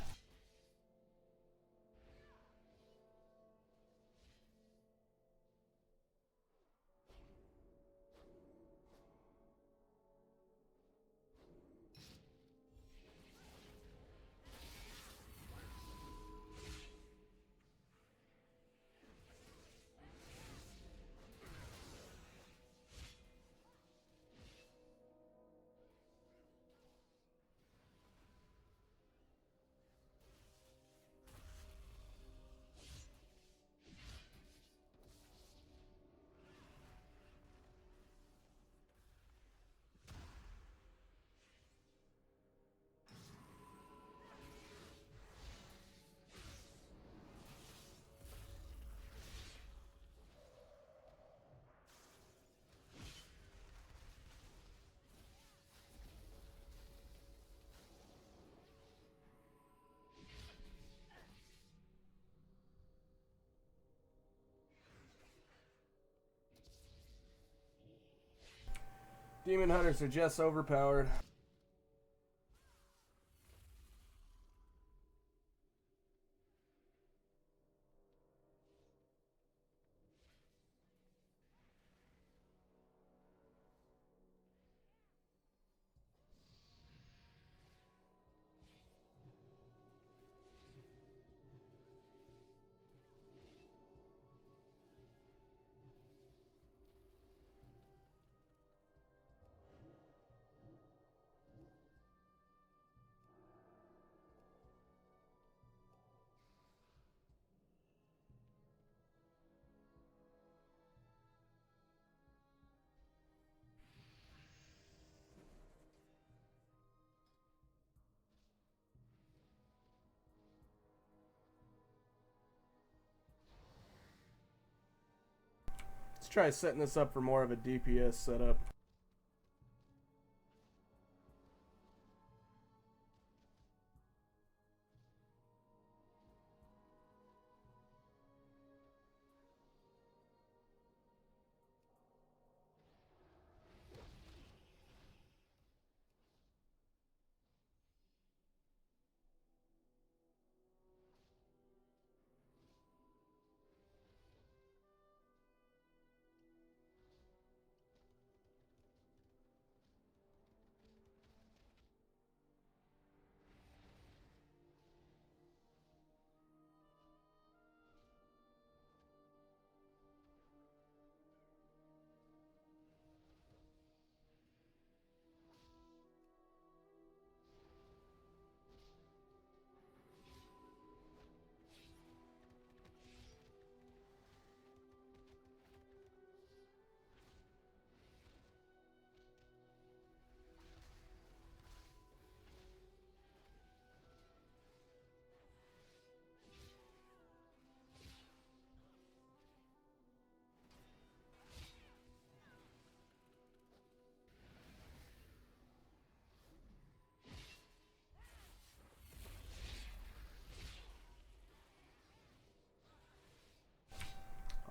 Demon Hunters are just overpowered. Let's try setting this up for more of a DPS setup.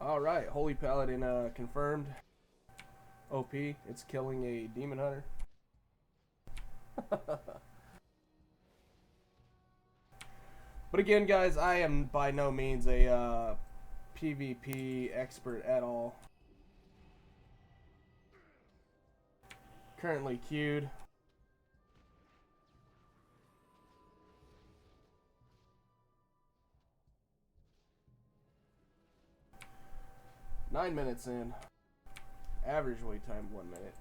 Alright, Holy Paladin confirmed. OP, it's killing a Demon Hunter. But again, guys, I am by no means a PvP expert at all. Currently queued. Nine minutes in. Average wait time 1 minute.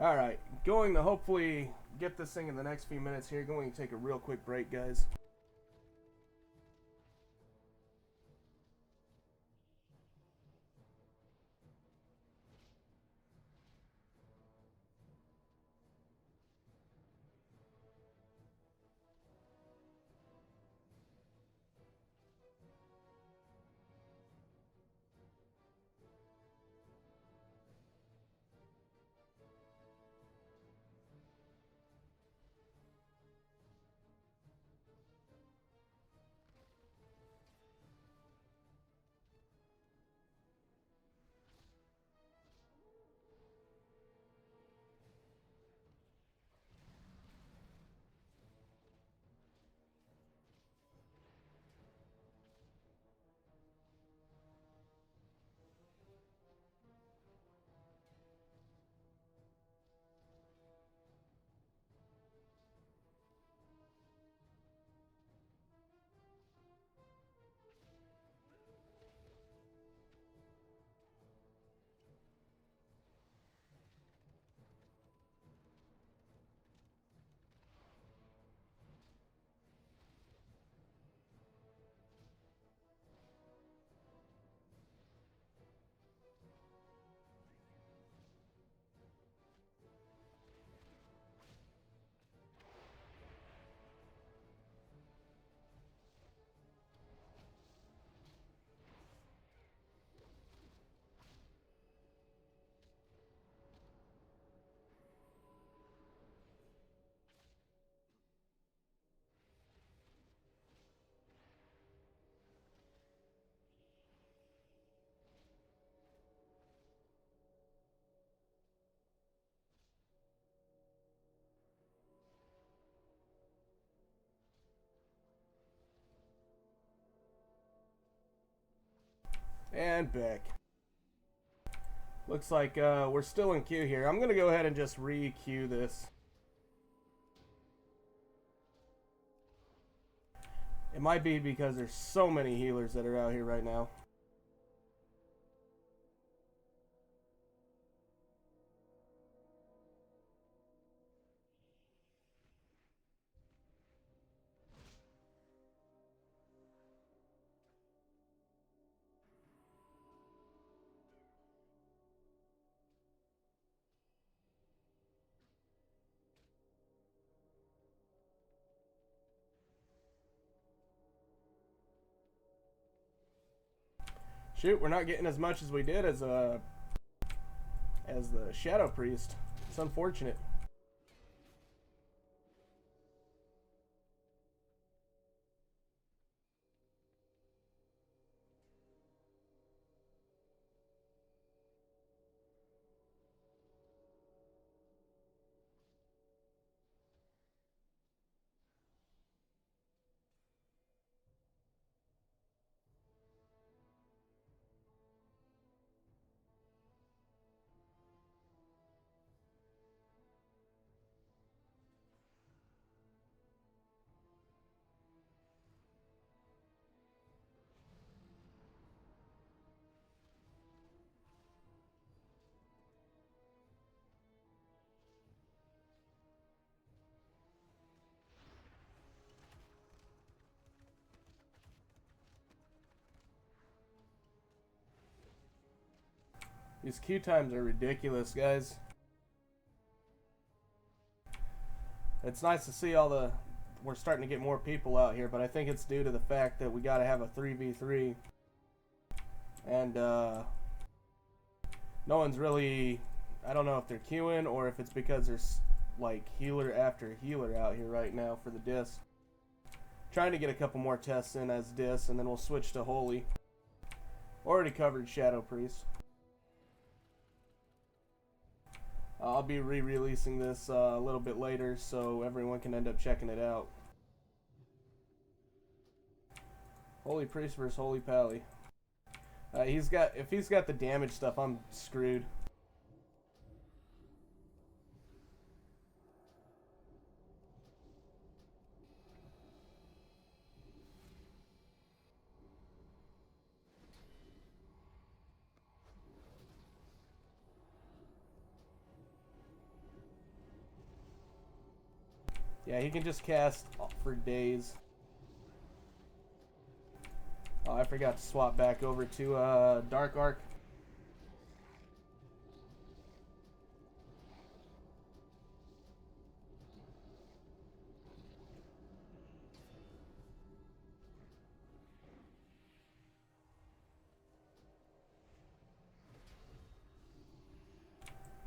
Alright, going to hopefully get this thing in the next few minutes here. Going to take a real quick break, guys. And back. Looks like we're still in queue here. I'm going to go ahead and just re-queue this. It might be because there's so many healers that are out here right now. Shoot, we're not getting as much as we did as the Shadow Priest. It's unfortunate. These queue times are ridiculous, guys. It's nice to see we're starting to get more people out here, but I think it's due to the fact that we got to have a 3v3. And, no one's really, I don't know if they're queuing or if it's because there's, like, healer after healer out here right now for the disc. Trying to get a couple more tests in as disc, and then we'll switch to Holy. Already covered Shadow Priest. I'll be re-releasing this a little bit later so everyone can end up checking it out. Holy Priest versus Holy Pally. If he's got the damage stuff, I'm screwed. Yeah, he can just cast for days. Oh, I forgot to swap back over to Dark Arc.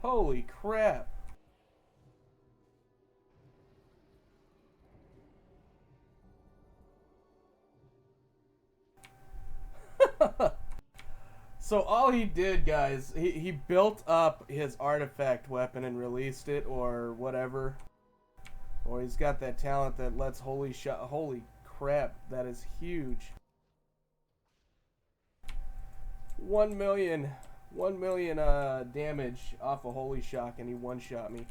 Holy crap. So all he did, guys, he built up his artifact weapon and released it or whatever. Or he's got that talent that lets holy crap, that is huge. 1 million damage off a holy shock, and he one-shot me.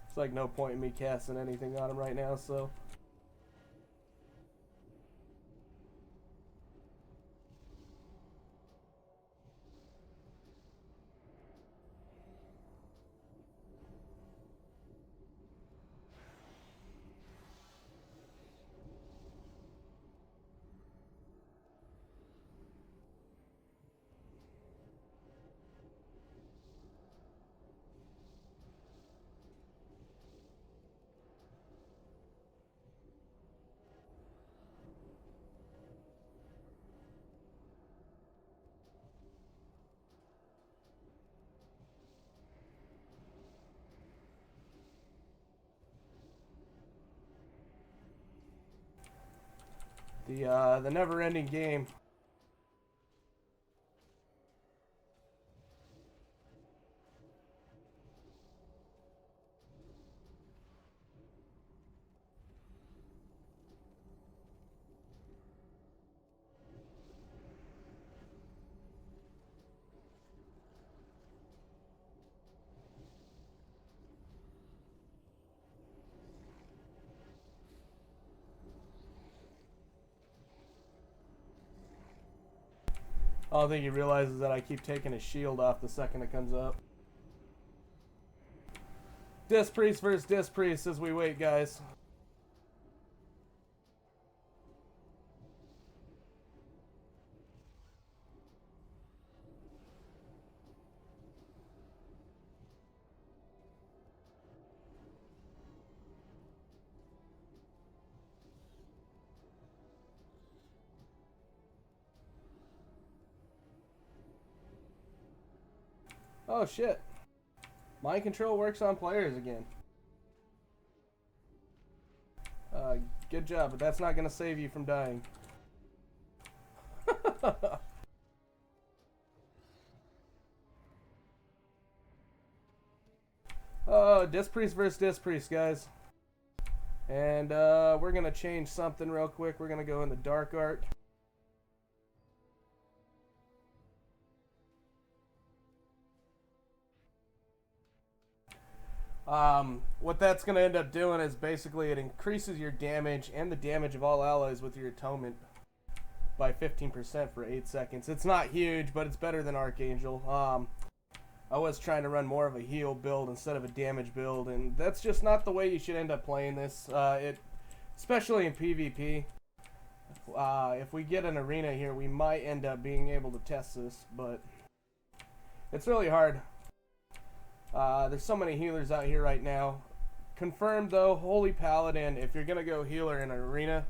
It's like no point in me casting anything on him right now, so. The never-ending game. I don't think he realizes that I keep taking his shield off the second it comes up. Disc Priest versus Disc Priest as we wait, guys. Oh shit. Mind control works on players again. Good job, but that's not going to save you from dying. Oh, Disc Priest versus Disc Priest, guys. And we're going to change something real quick. We're going to go in the Dark Arc. What that's going to end up doing is basically it increases your damage and the damage of all allies with your atonement by 15% for 8 seconds. It's not huge, but it's better than Archangel. I was trying to run more of a heal build instead of a damage build, and that's just not the way you should end up playing this. especially in PvP. If we get an arena here, we might end up being able to test this, but it's really hard. There's so many healers out here right now. Confirmed though, Holy Paladin, if you're gonna go healer in an arena,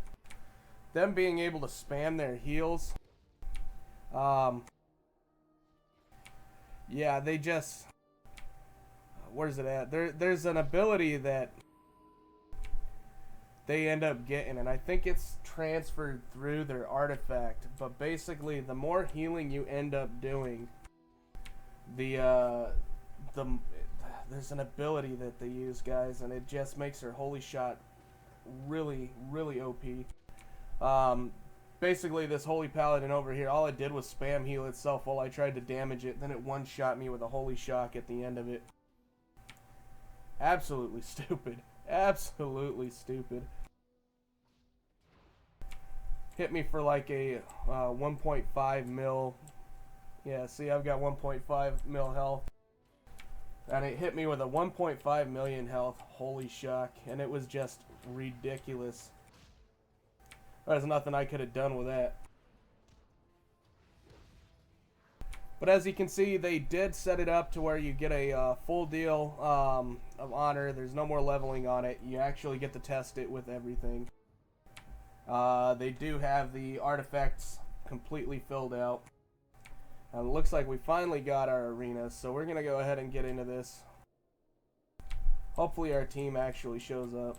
them being able to spam their heals, yeah, they just, where's it at? There's an ability that they end up getting, and I think it's transferred through their artifact, but basically the more healing you end up doing, there's an ability that they use, guys, and it just makes their holy shot really, really OP. Basically, this Holy Paladin over here, all it did was spam heal itself while I tried to damage it. Then it one-shot me with a Holy Shock at the end of it. Absolutely stupid. Absolutely stupid. Hit me for like a 1.5 mil. Yeah, see, I've got 1.5 mil health. And it hit me with a 1.5 million health Holy Shock. And it was just ridiculous. There's nothing I could have done with that. But as you can see, they did set it up to where you get a full deal of honor. There's no more leveling on it. You actually get to test it with everything. They do have the artifacts completely filled out. And it looks like we finally got our arena, so we're going to go ahead and get into this. Hopefully our team actually shows up.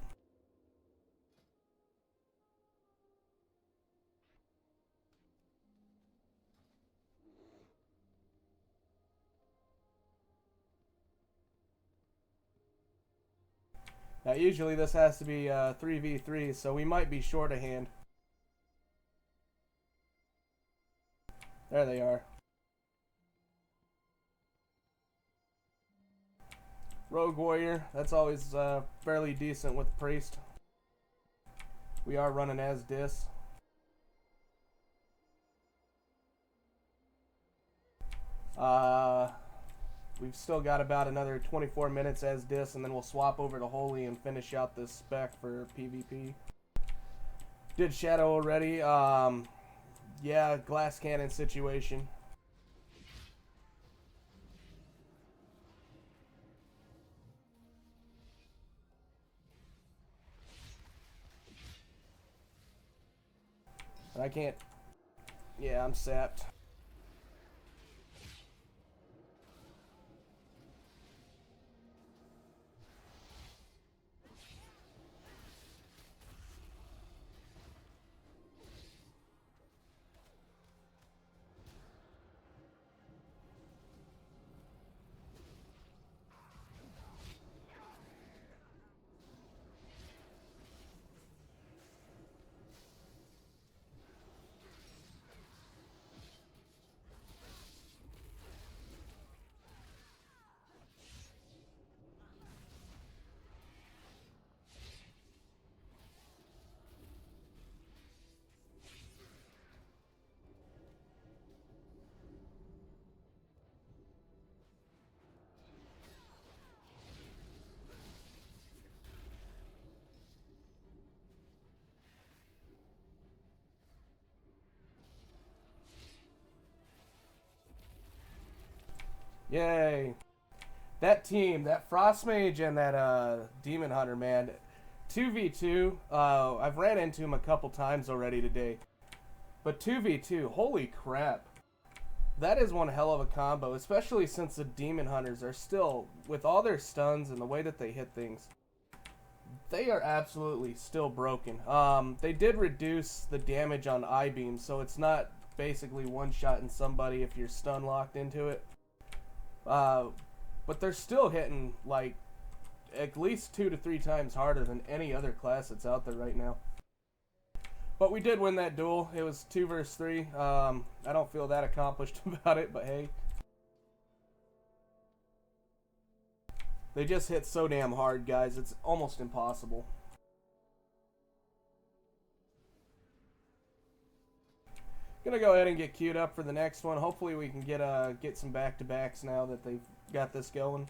Now usually this has to be 3v3, so we might be short a hand. There they are. Rogue Warrior, that's always fairly decent with Priest. We are running as Dis. We've still got about another 24 minutes as Dis, and then we'll swap over to Holy and finish out this spec for PvP. Did Shadow already. Yeah, glass cannon situation. But I can't. Yeah, I'm sapped. Yay. That team, that Frost Mage and that Demon Hunter, man. 2v2, I've ran into him a couple times already today. But 2v2, holy crap. That is one hell of a combo, especially since the Demon Hunters are still, with all their stuns and the way that they hit things, they are absolutely still broken. They did reduce the damage on I-beam, so it's not basically one-shotting somebody if you're stun locked into it. But they're still hitting like at least 2 to 3 times harder than any other class that's out there right now. But we did win that duel. It was 2 versus 3. I don't feel that accomplished about it, but hey. They just hit so damn hard, guys. It's almost impossible. Gonna go ahead and get queued up for the next one. Hopefully we can get some back-to-backs now that they've got this going.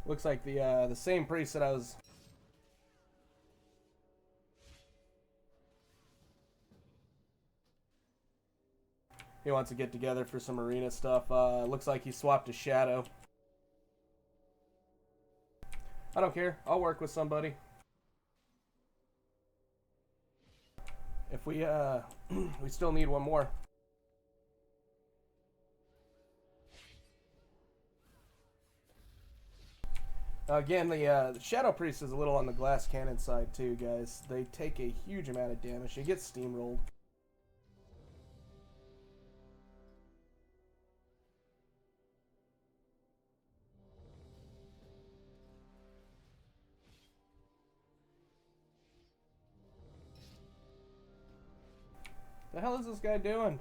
Looks like the same priest that I was. He wants to get together for some arena stuff. Looks like he swapped a shadow. I don't care. I'll work with somebody. If we we still need one more. Again, the Shadow Priest is a little on the glass cannon side too, guys. They take a huge amount of damage. They get steamrolled. The hell is this guy doing?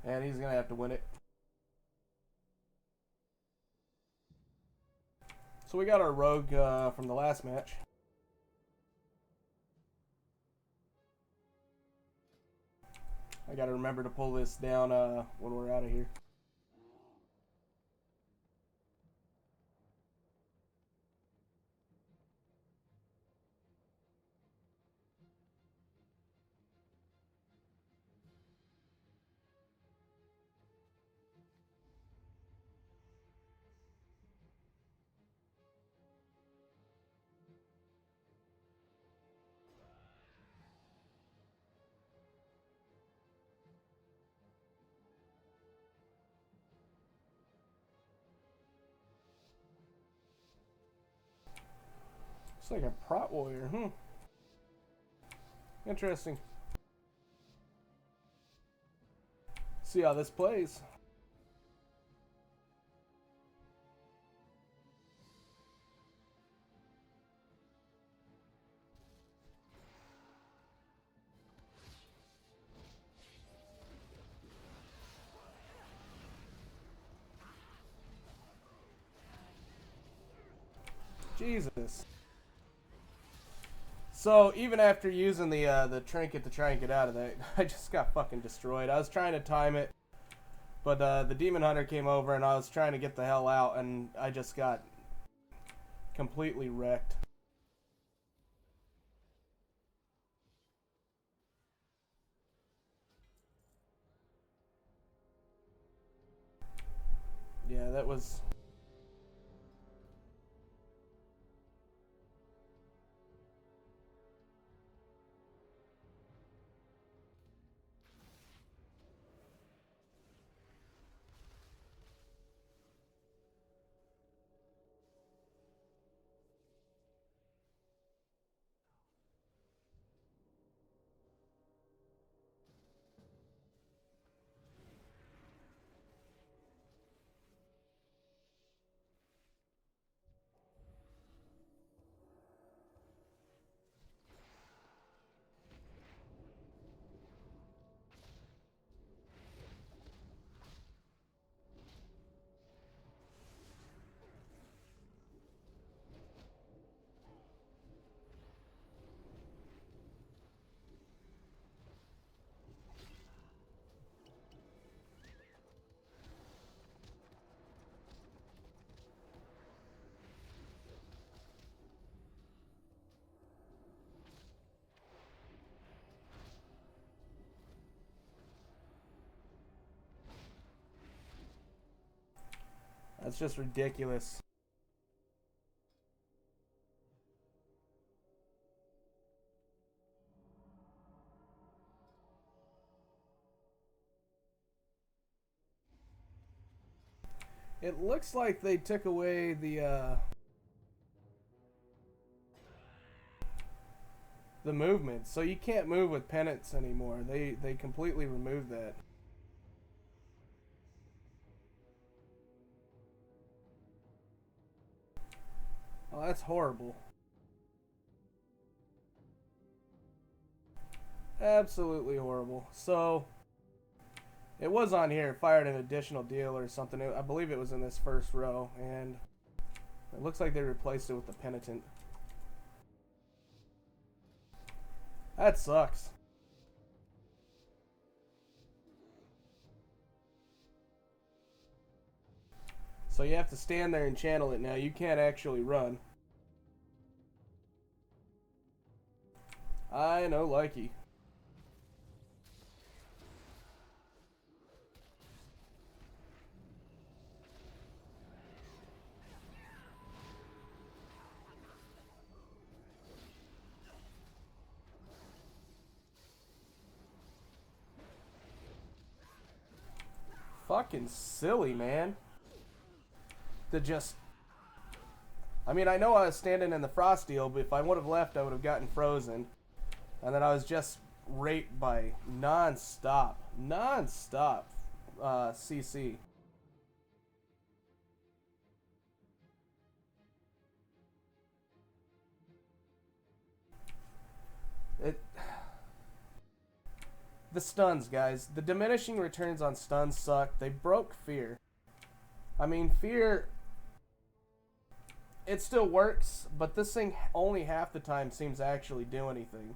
And he's gonna have to win it. So we got our rogue from the last match. I gotta remember to pull this down when we're out of here. It's like a prot warrior, Interesting. See how this plays. Jesus. So even after using the trinket to try and get out of that, I just got fucking destroyed. I was trying to time it, but the demon hunter came over and I was trying to get the hell out, and I just got completely wrecked. Yeah, that was. That's just ridiculous. It looks like they took away the the movement. So you can't move with pennants anymore. They completely removed that. Oh, that's horrible. Absolutely horrible. So it was on here, fired an additional deal or something. I believe it was in this first row, and it looks like they replaced it with the penitent. That sucks. So you have to stand there and channel it now. You can't actually run. I know, likey. Fucking silly, man. To just... I mean, I know I was standing in the frost deal, but if I would have left, I would have gotten frozen. And then I was just raped by non-stop CC. The stuns, guys. The diminishing returns on stuns suck. They broke fear. I mean, fear... It still works, but this thing only half the time seems to actually do anything.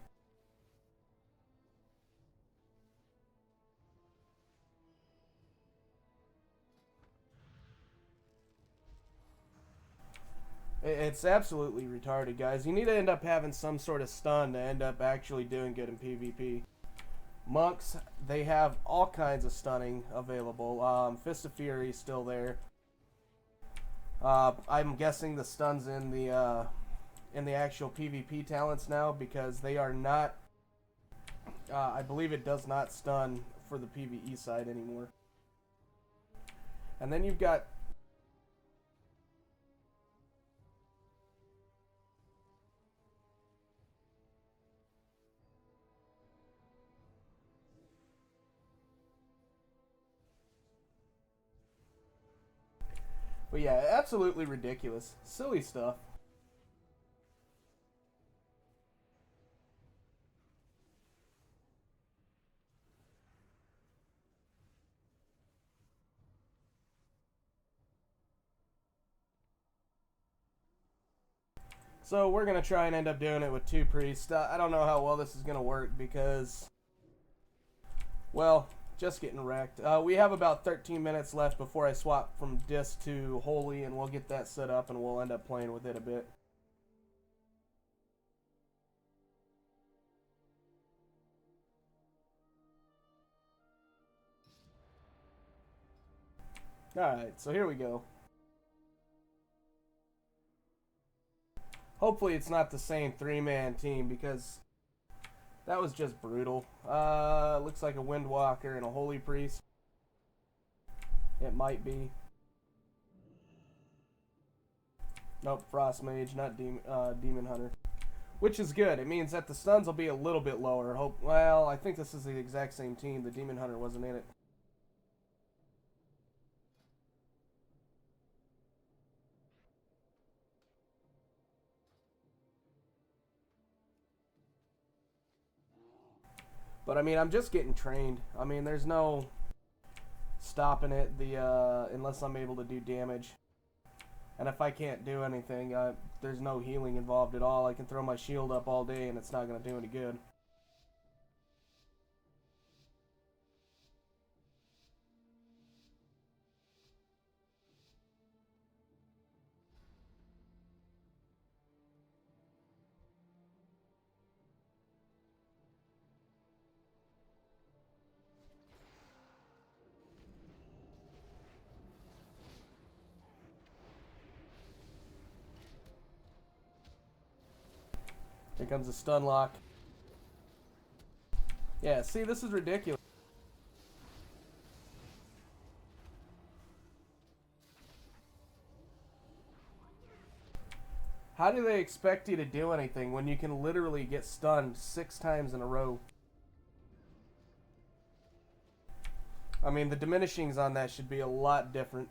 It's absolutely retarded, guys. You need to end up having some sort of stun to end up actually doing good in PvP. Monks, they have all kinds of stunning available. Fist of Fury is still there. I'm guessing the stun's in the actual PvP talents now, because they are not... I believe it does not stun for the PvE side anymore. And then you've got... But yeah, absolutely ridiculous. Silly stuff. So we're going to try and end up doing it with 2 priests. I don't know how well this is going to work because, well, just getting wrecked. We have about 13 minutes left before I swap from Disc to Holy, and we'll get that set up and we'll end up playing with it a bit. Alright, so here we go. Hopefully it's not the same 3-man team, because that was just brutal. Looks like a Windwalker and a Holy Priest. It might be. Nope, Frost Mage, not Demon Hunter. Which is good. It means that the stuns will be a little bit lower. Well, I think this is the exact same team. The Demon Hunter wasn't in it. But I mean, I'm just getting trained. I mean, there's no stopping it unless I'm able to do damage. And if I can't do anything, there's no healing involved at all. I can throw my shield up all day and it's not going to do any good. Here comes a stun lock. Yeah, see, this is ridiculous. How do they expect you to do anything when you can literally get stunned 6 times in a row? I mean, the diminishings on that should be a lot different.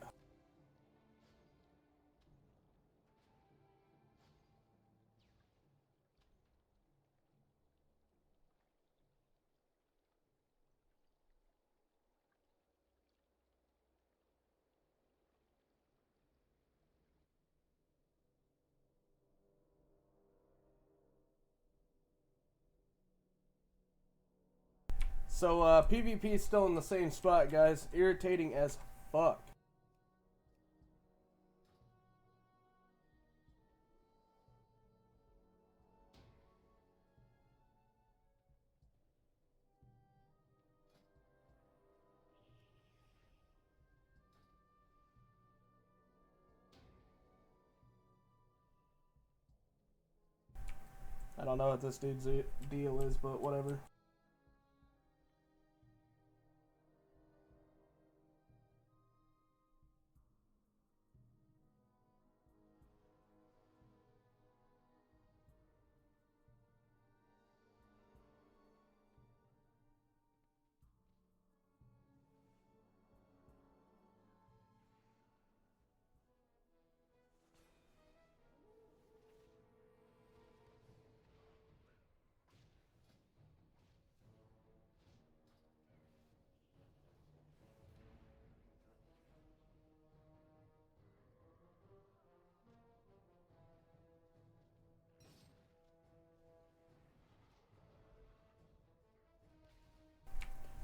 So, PvP is still in the same spot, guys. Irritating as fuck. I don't know what this dude's deal is, but whatever.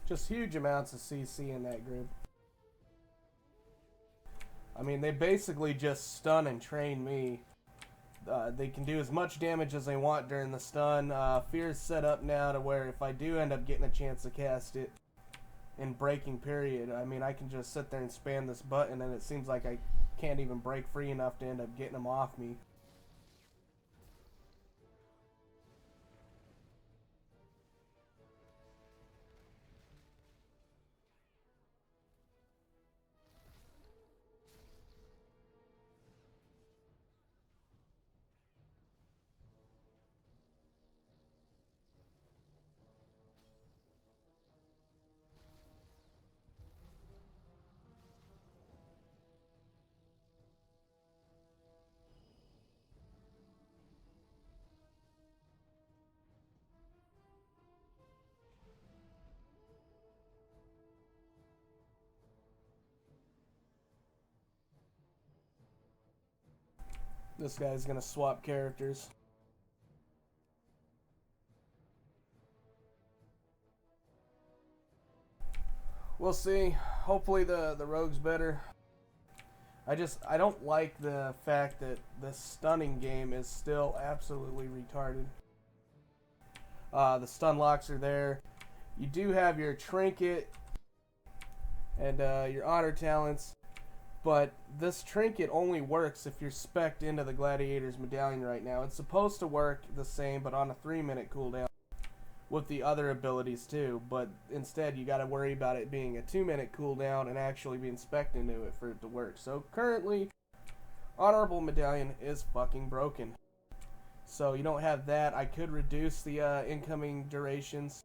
Just huge amounts of CC in that group. I mean, they basically just stun and train me. They can do as much damage as they want during the stun. Fear's set up now to where if I do end up getting a chance to cast it in breaking period, I mean, I can just sit there and spam this button and it seems like I can't even break free enough to end up getting them off me. This guy's gonna swap characters. We'll see. Hopefully the rogue's better. I don't like the fact that the stunning game is still absolutely retarded. The stun locks are there. You do have your trinket and your honor talents, but this trinket only works if you're spec'd into the gladiator's medallion right now. It's supposed to work the same, but on a 3-minute cooldown with the other abilities too, but instead you gotta worry about it being a 2-minute cooldown and actually being spec'd into it for it to work. So currently, Honorable Medallion is fucking broken. So you don't have that. I could reduce the incoming durations,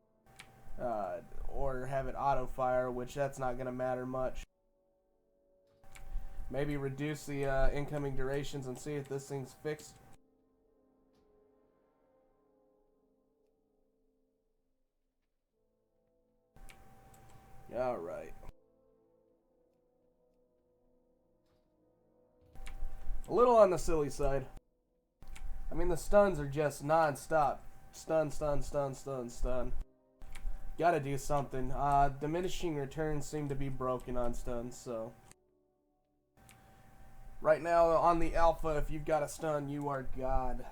or have it auto-fire, which that's not gonna matter much. Maybe reduce the incoming durations and see if this thing's fixed. Alright. A little on the silly side. I mean, the stuns are just non-stop. Stun, stun, stun, stun, stun. Gotta do something. Diminishing returns seem to be broken on stuns, so. Right now, on the alpha, if you've got a stun, you are God.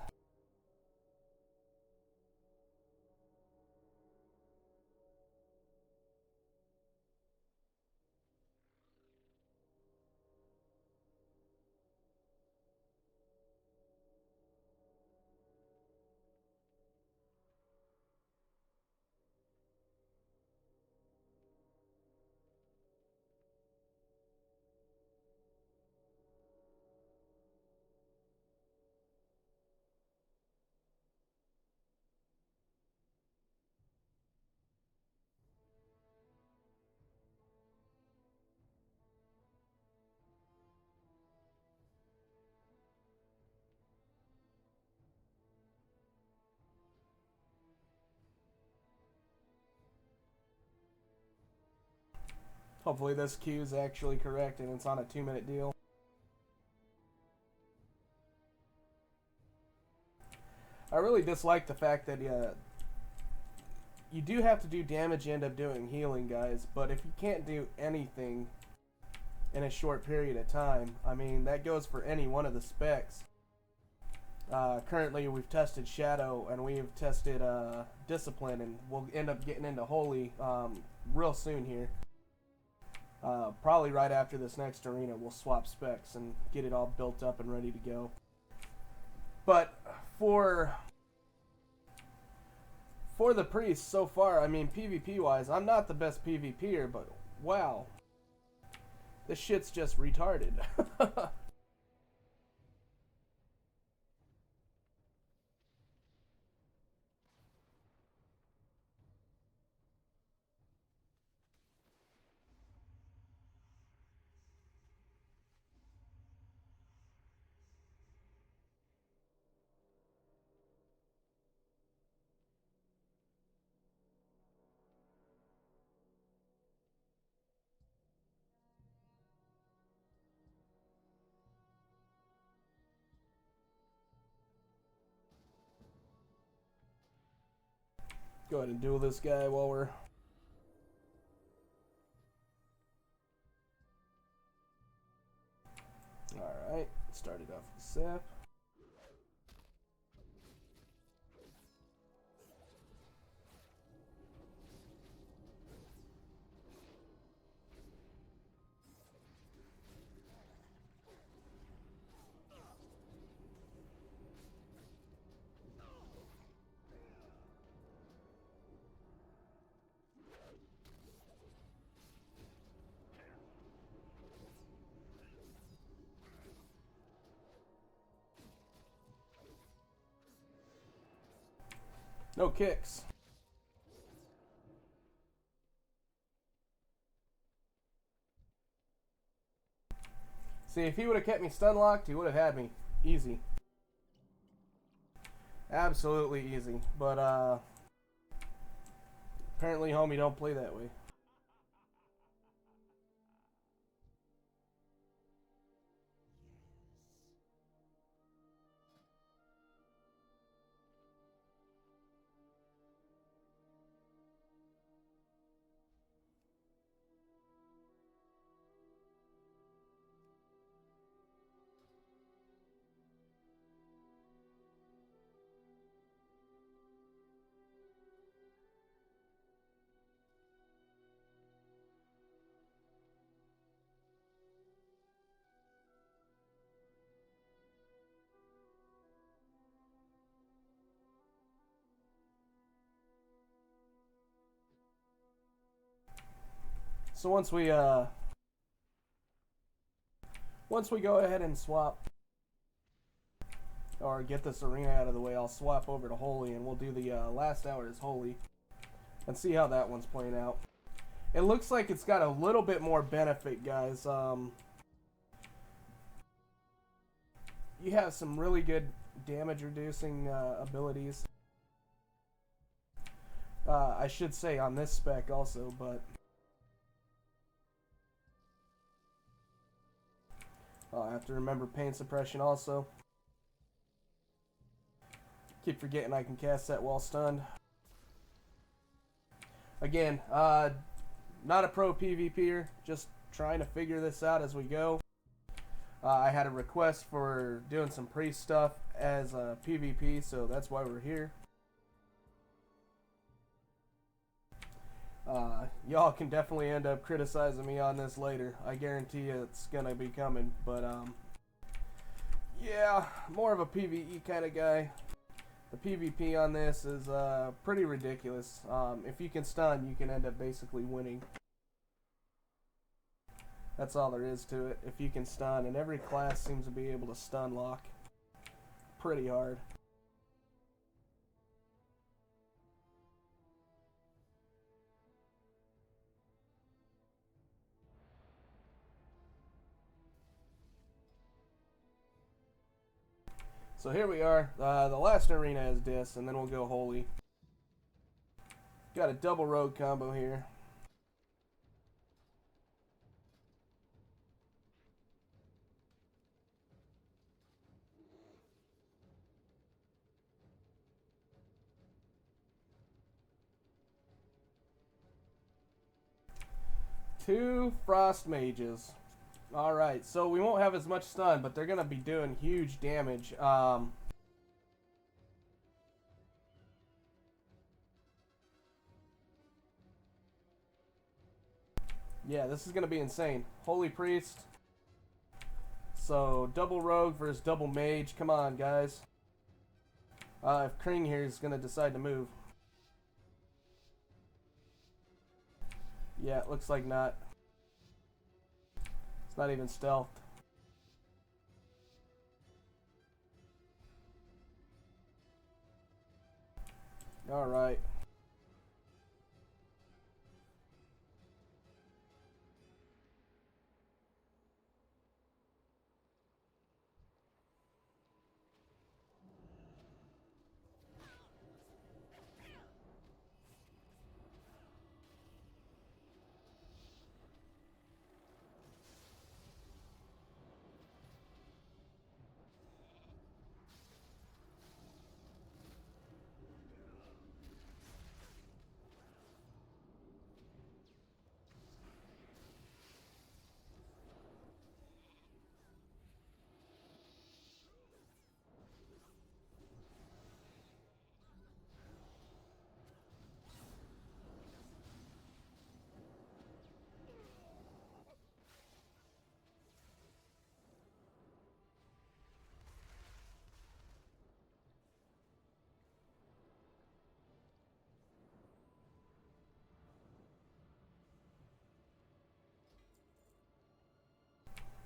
Hopefully this queue is actually correct and it's on a 2-minute deal. I really dislike the fact that you do have to do damage, you end up doing healing, guys, but if you can't do anything in a short period of time, I mean, that goes for any one of the specs. Currently we've tested Shadow and we've tested Discipline, and we'll end up getting into Holy real soon here. Probably right after this next arena we'll swap specs and get it all built up and ready to go. But for the priest so far, I mean, PvP wise, I'm not the best PvPer, but wow, this shit's just retarded. Go ahead and duel this guy while we're... Alright, started off with Zap. No kicks. See, if he would have kept me stun locked, he would have had me. Easy. Absolutely easy. But, apparently, homie, don't play that way. So once we go ahead and swap, or get this arena out of the way, I'll swap over to Holy and we'll do the last hour as Holy and see how that one's playing out. It looks like it's got a little bit more benefit, guys. You have some really good damage reducing abilities. I should say on this spec also, but I have to remember pain suppression also. Keep forgetting I can cast that while stunned. Again, not a pro PvPer, just trying to figure this out as we go. I had a request for doing some priest stuff as a PvP, so that's why we're here. Y'all can definitely end up criticizing me on this later. I guarantee you it's gonna be coming, but yeah, more of a PvE kind of guy. The PvP on this is pretty ridiculous. If you can stun, you can end up basically winning. That's all there is to it. If you can stun, and every class seems to be able to stun lock pretty hard. So here we are. The last arena is Dis, and then we'll go Holy. Got a double rogue combo here. 2 frost mages. Alright, so we won't have as much stun, but they're going to be doing huge damage. Yeah, this is going to be insane. Holy Priest. So, double rogue versus double mage. Come on, guys. If Kring here is going to decide to move. Yeah, it looks like not. It's not even stealthed. Alright.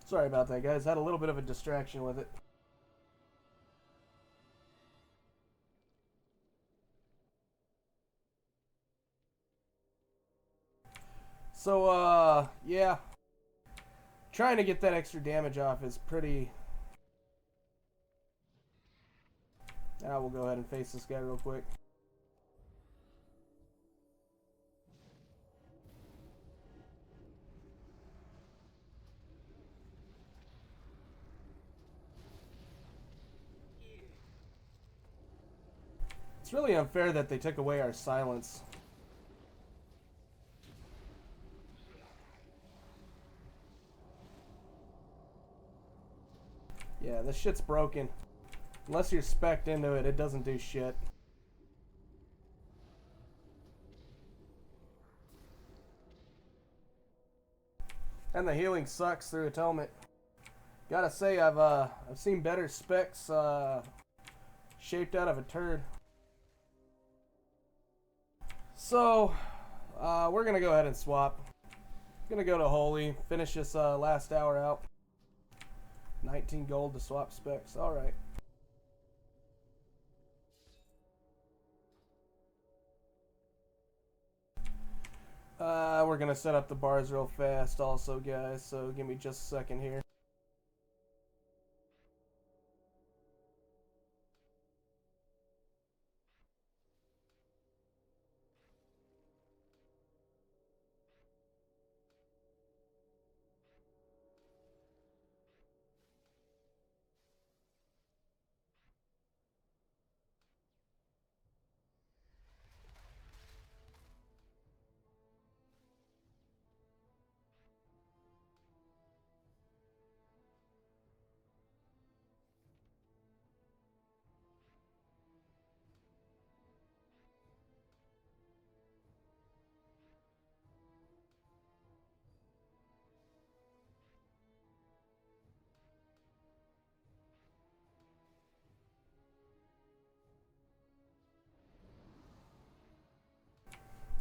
Sorry about that, guys. Had a little bit of a distraction with it. So, yeah. Trying to get that extra damage off is pretty... Now we'll go ahead and face this guy real quick. It's really unfair that they took away our silence. Yeah, this shit's broken. Unless you're spec'd into it, it doesn't do shit. And the healing sucks through atonement. Gotta say, I've seen better specs shaped out of a turd. So, we're gonna go ahead and swap. Gonna go to Holy, finish this last hour out. 19 gold to swap specs. Alright. We're gonna set up the bars real fast also, guys, so give me just a second here.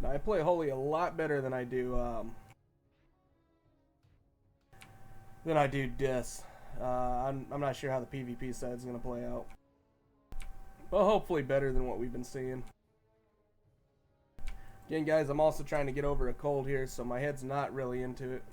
Now, I play Holy a lot better than I do Dis. I'm not sure how the PvP side is gonna play out, but hopefully better than what we've been seeing. Again, guys, I'm also trying to get over a cold here, so my head's not really into it.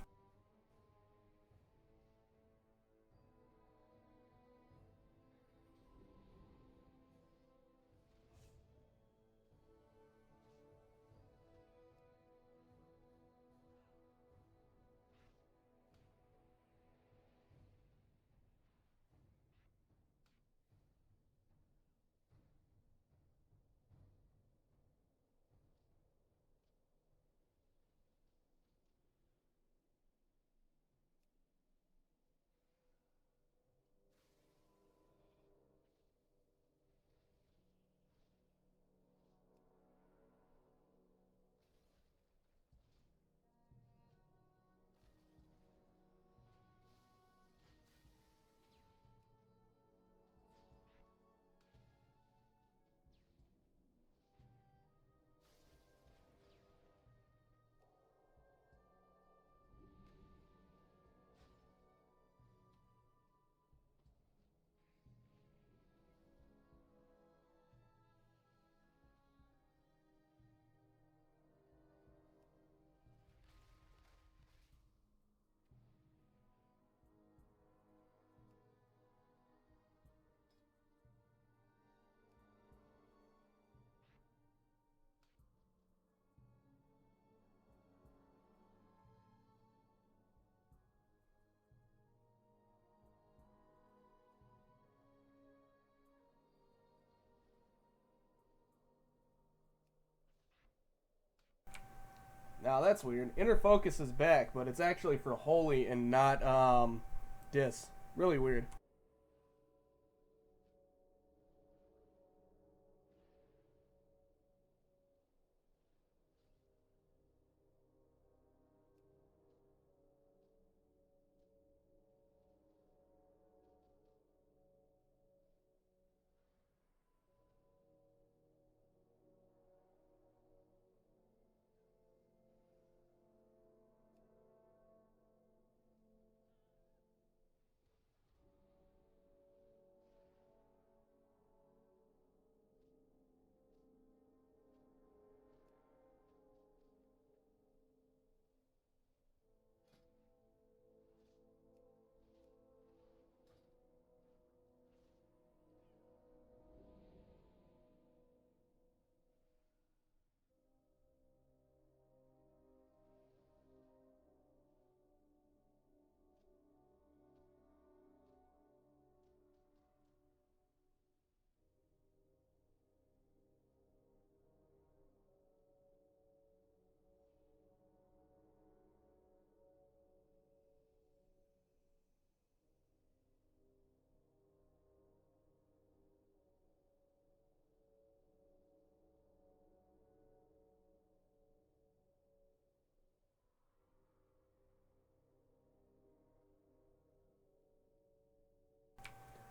Now that's weird. Inner focus is back, but it's actually for holy and not dis. Really weird.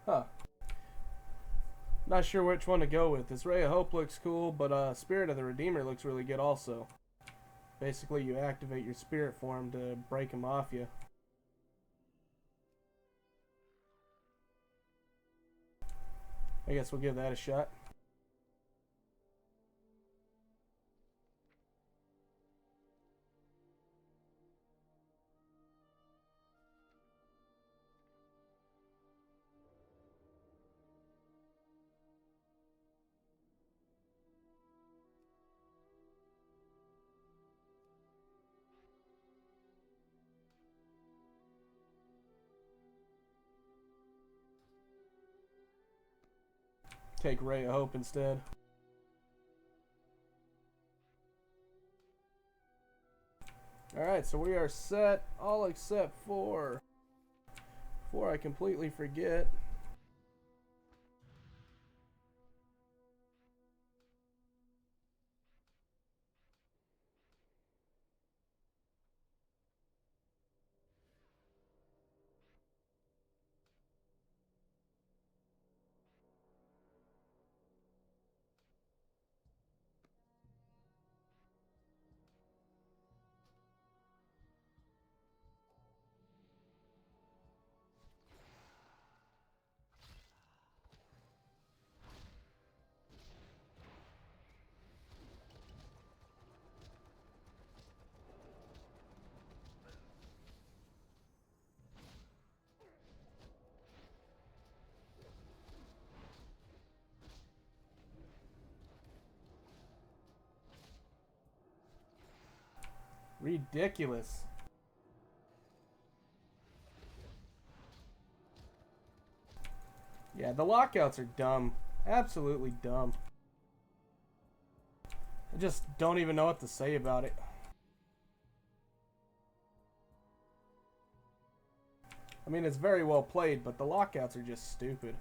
Huh. Not sure which one to go with. This Ray of Hope looks cool, but Spirit of the Redeemer looks really good also. Basically, you activate your spirit form to break him off you. I guess we'll give that a shot. Take Ray of Hope instead. Alright, so we are set, all except for... Before I completely forget... Ridiculous. Yeah, the lockouts are dumb. Absolutely dumb. I just don't even know what to say about it. I mean, it's very well played, but the lockouts are just stupid.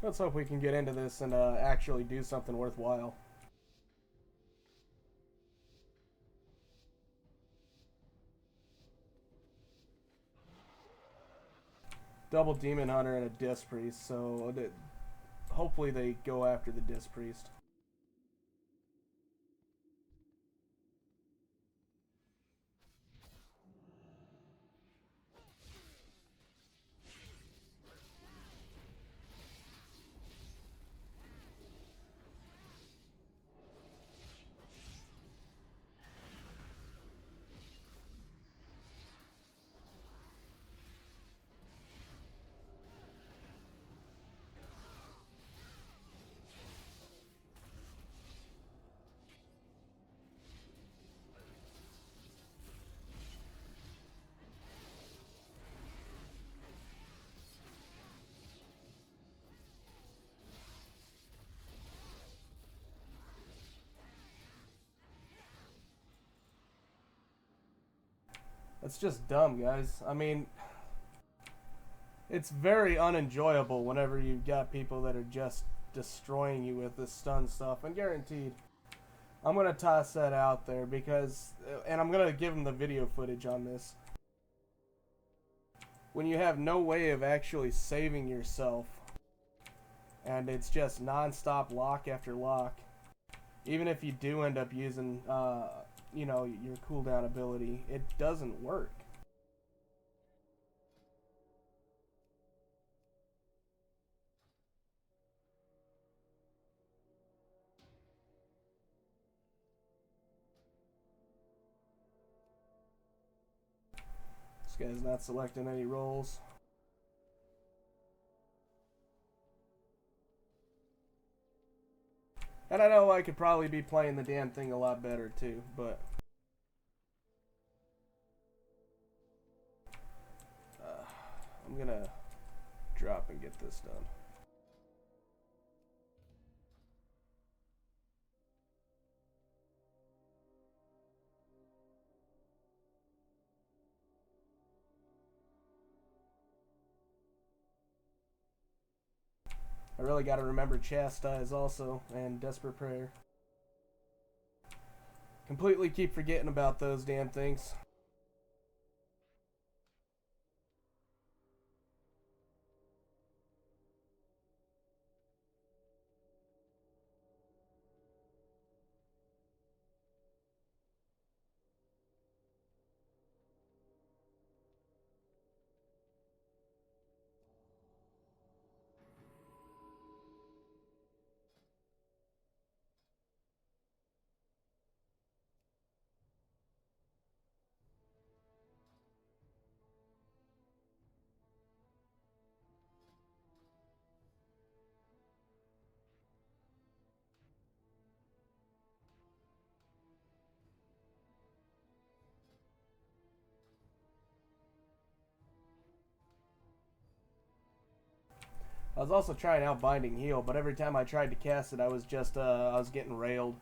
Let's hope we can get into this and actually do something worthwhile. double demon hunter and a disc priest, so hopefully they go after the disc priest. That's just dumb, guys. I mean, it's very unenjoyable whenever you've got people that are just destroying you with this stun stuff. And guaranteed, I'm going to toss that out there because, and I'm going to give them the video footage on this. When you have no way of actually saving yourself, and it's just non-stop lock after lock, even if you do end up using, you know, your cooldown ability, it doesn't work. This guy's not selecting any rolls. And I know I could probably be playing the damn thing a lot better too, but I'm gonna drop and get this done. I really got to remember Chastise also, and Desperate Prayer. Completely keep forgetting about those damn things. I was also trying out Binding Heal, but every time I tried to cast it, I was just, I was getting railed.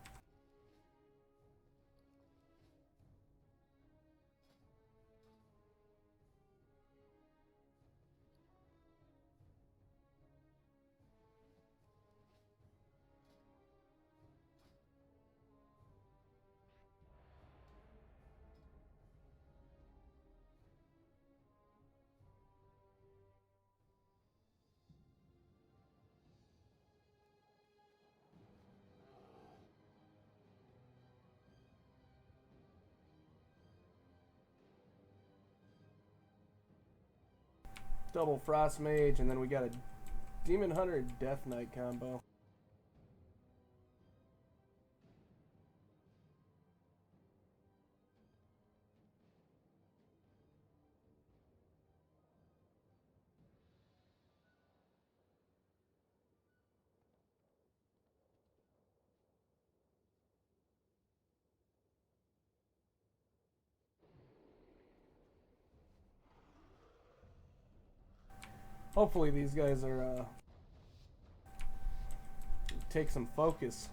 Double Frost Mage, and then we got a Demon Hunter Death Knight combo. Hopefully these guys are, take some focus.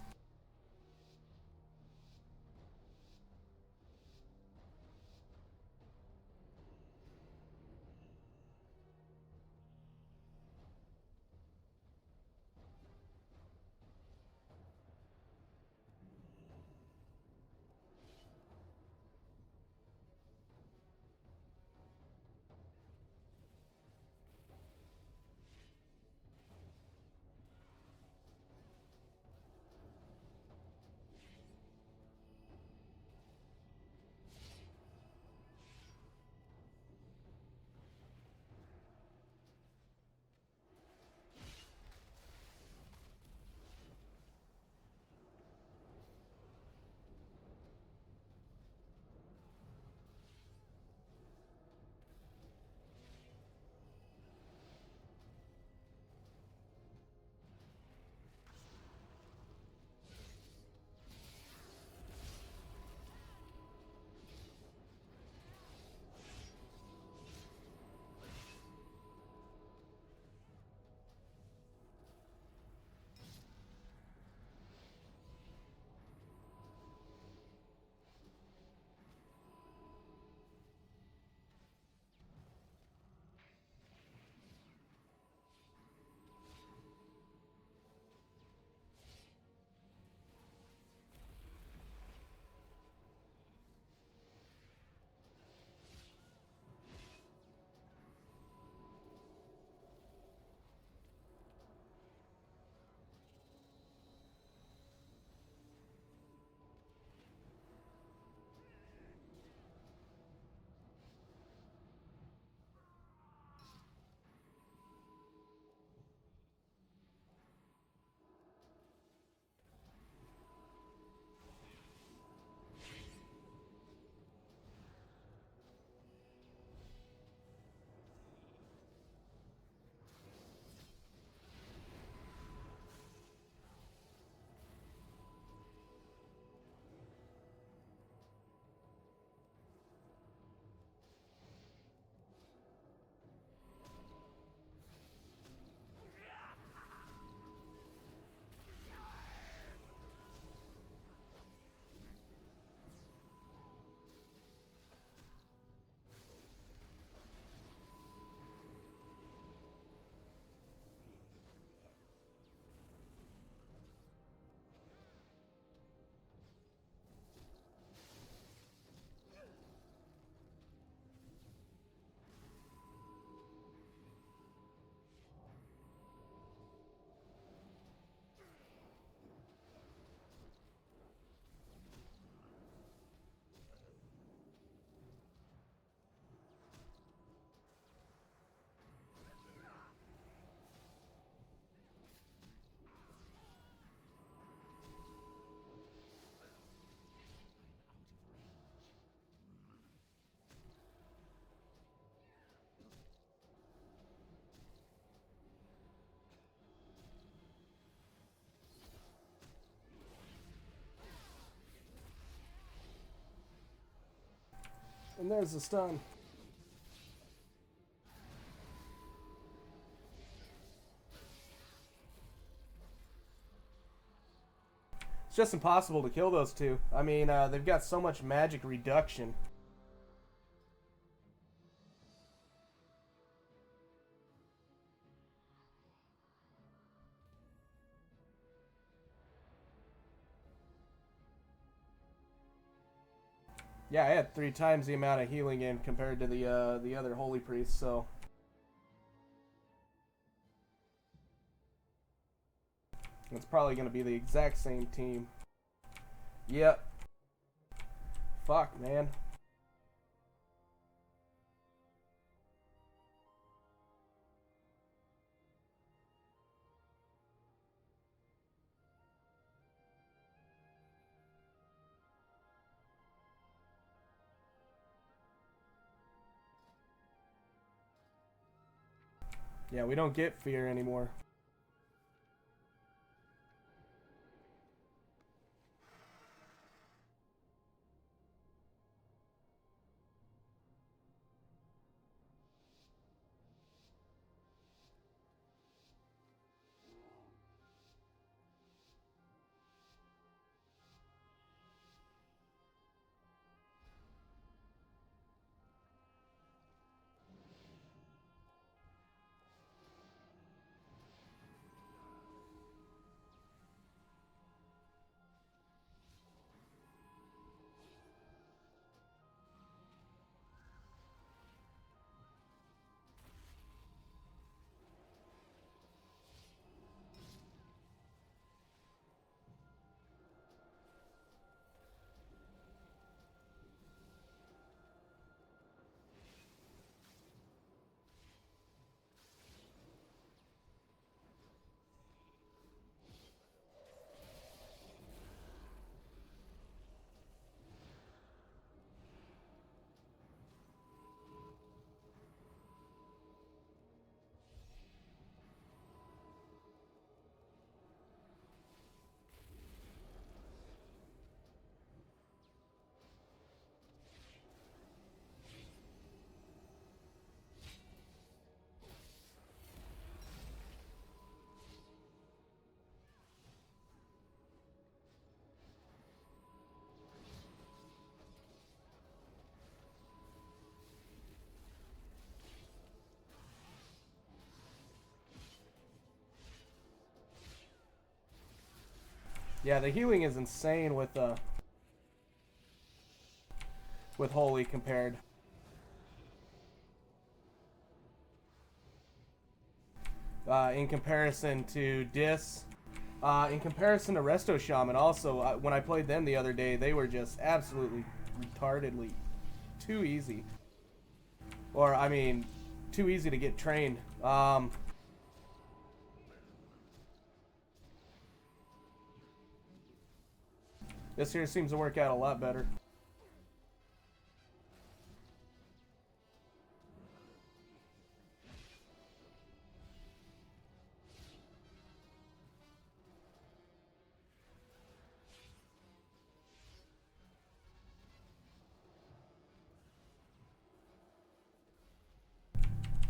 And there's the stun. It's just impossible to kill those two. I mean, they've got so much magic reduction. Yeah, I had 3 times the amount of healing in compared to the other holy priest, so it's probably going to be the exact same team. Yep. Fuck, man. Yeah, we don't get fear anymore. Yeah, the healing is insane with holy compared. In comparison to Dis. In comparison to Resto Shaman, also, when I played them the other day, they were just absolutely retardedly too easy. Or, I mean, too easy to get trained. This here seems to work out a lot better.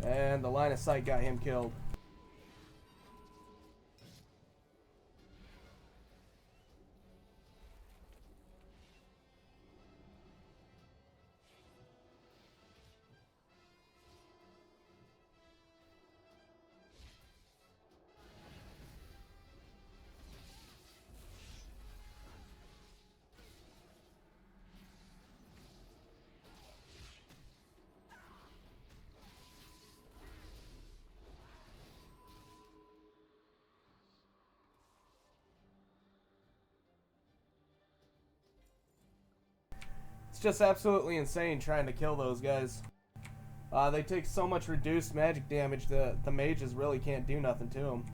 And the line of sight got him killed. It's just absolutely insane trying to kill those guys. They take so much reduced magic damage that the mages really can't do nothing to them.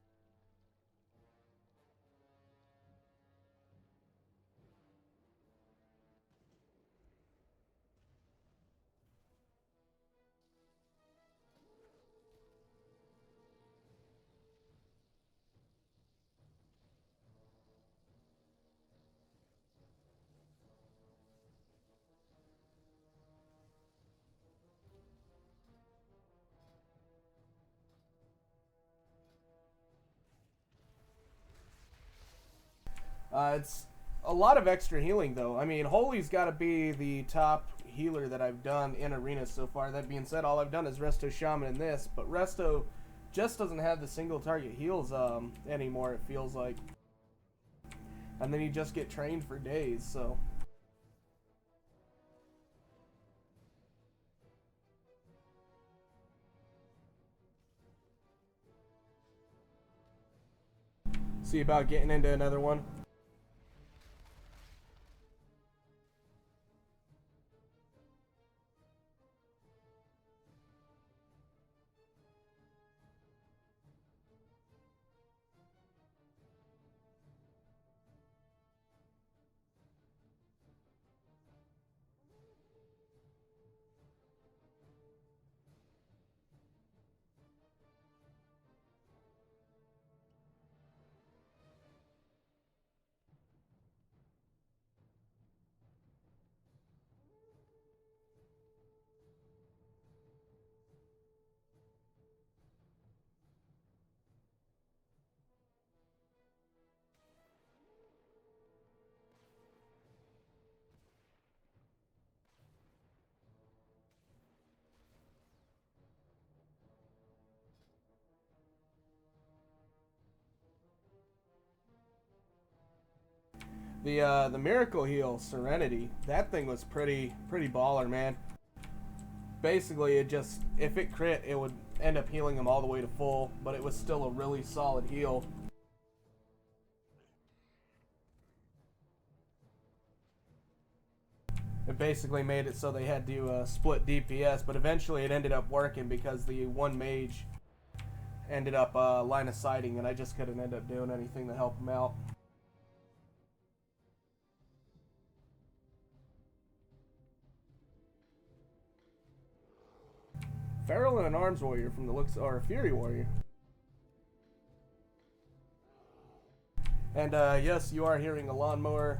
It's a lot of extra healing, though. I mean, Holy's got to be the top healer that I've done in Arena so far. That being said, all I've done is Resto Shaman in this, but Resto just doesn't have the single target heals anymore, it feels like. And then you just get trained for days, so... See about getting into another one. The Miracle Heal Serenity, that thing was pretty baller, man. Basically, it just, if it crit, it would end up healing him all the way to full, but it was still a really solid heal. It basically made it so they had to split DPS, but eventually it ended up working because the one mage ended up line of sighting, and I just couldn't end up doing anything to help him out. Feral and an Arms Warrior from the looks, or a Fury Warrior. And yes, you are hearing a lawnmower.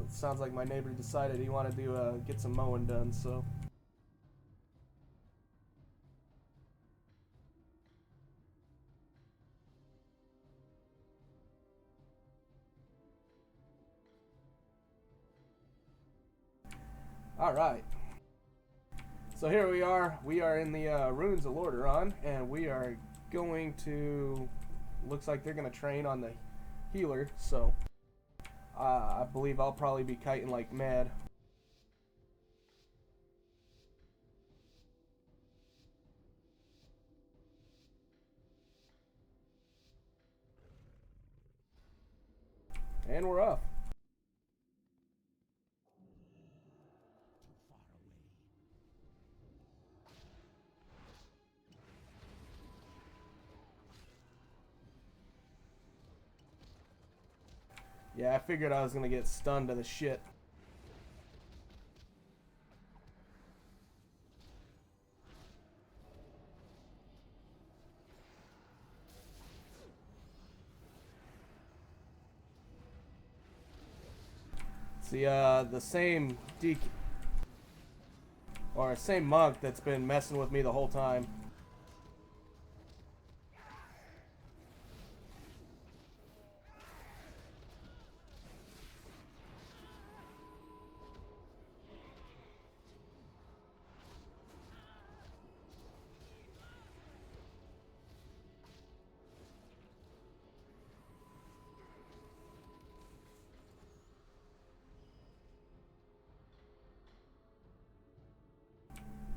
Sounds like my neighbor decided he wanted to get some mowing done, so. Alright. So here we are. We are in the Ruins of Lordaeron, and we are going to... Looks like they're going to train on the healer, so... I believe I'll probably be kiting like mad. And we're off. Yeah, I figured I was gonna get stunned to the shit. See, the same same monk that's been messing with me the whole time.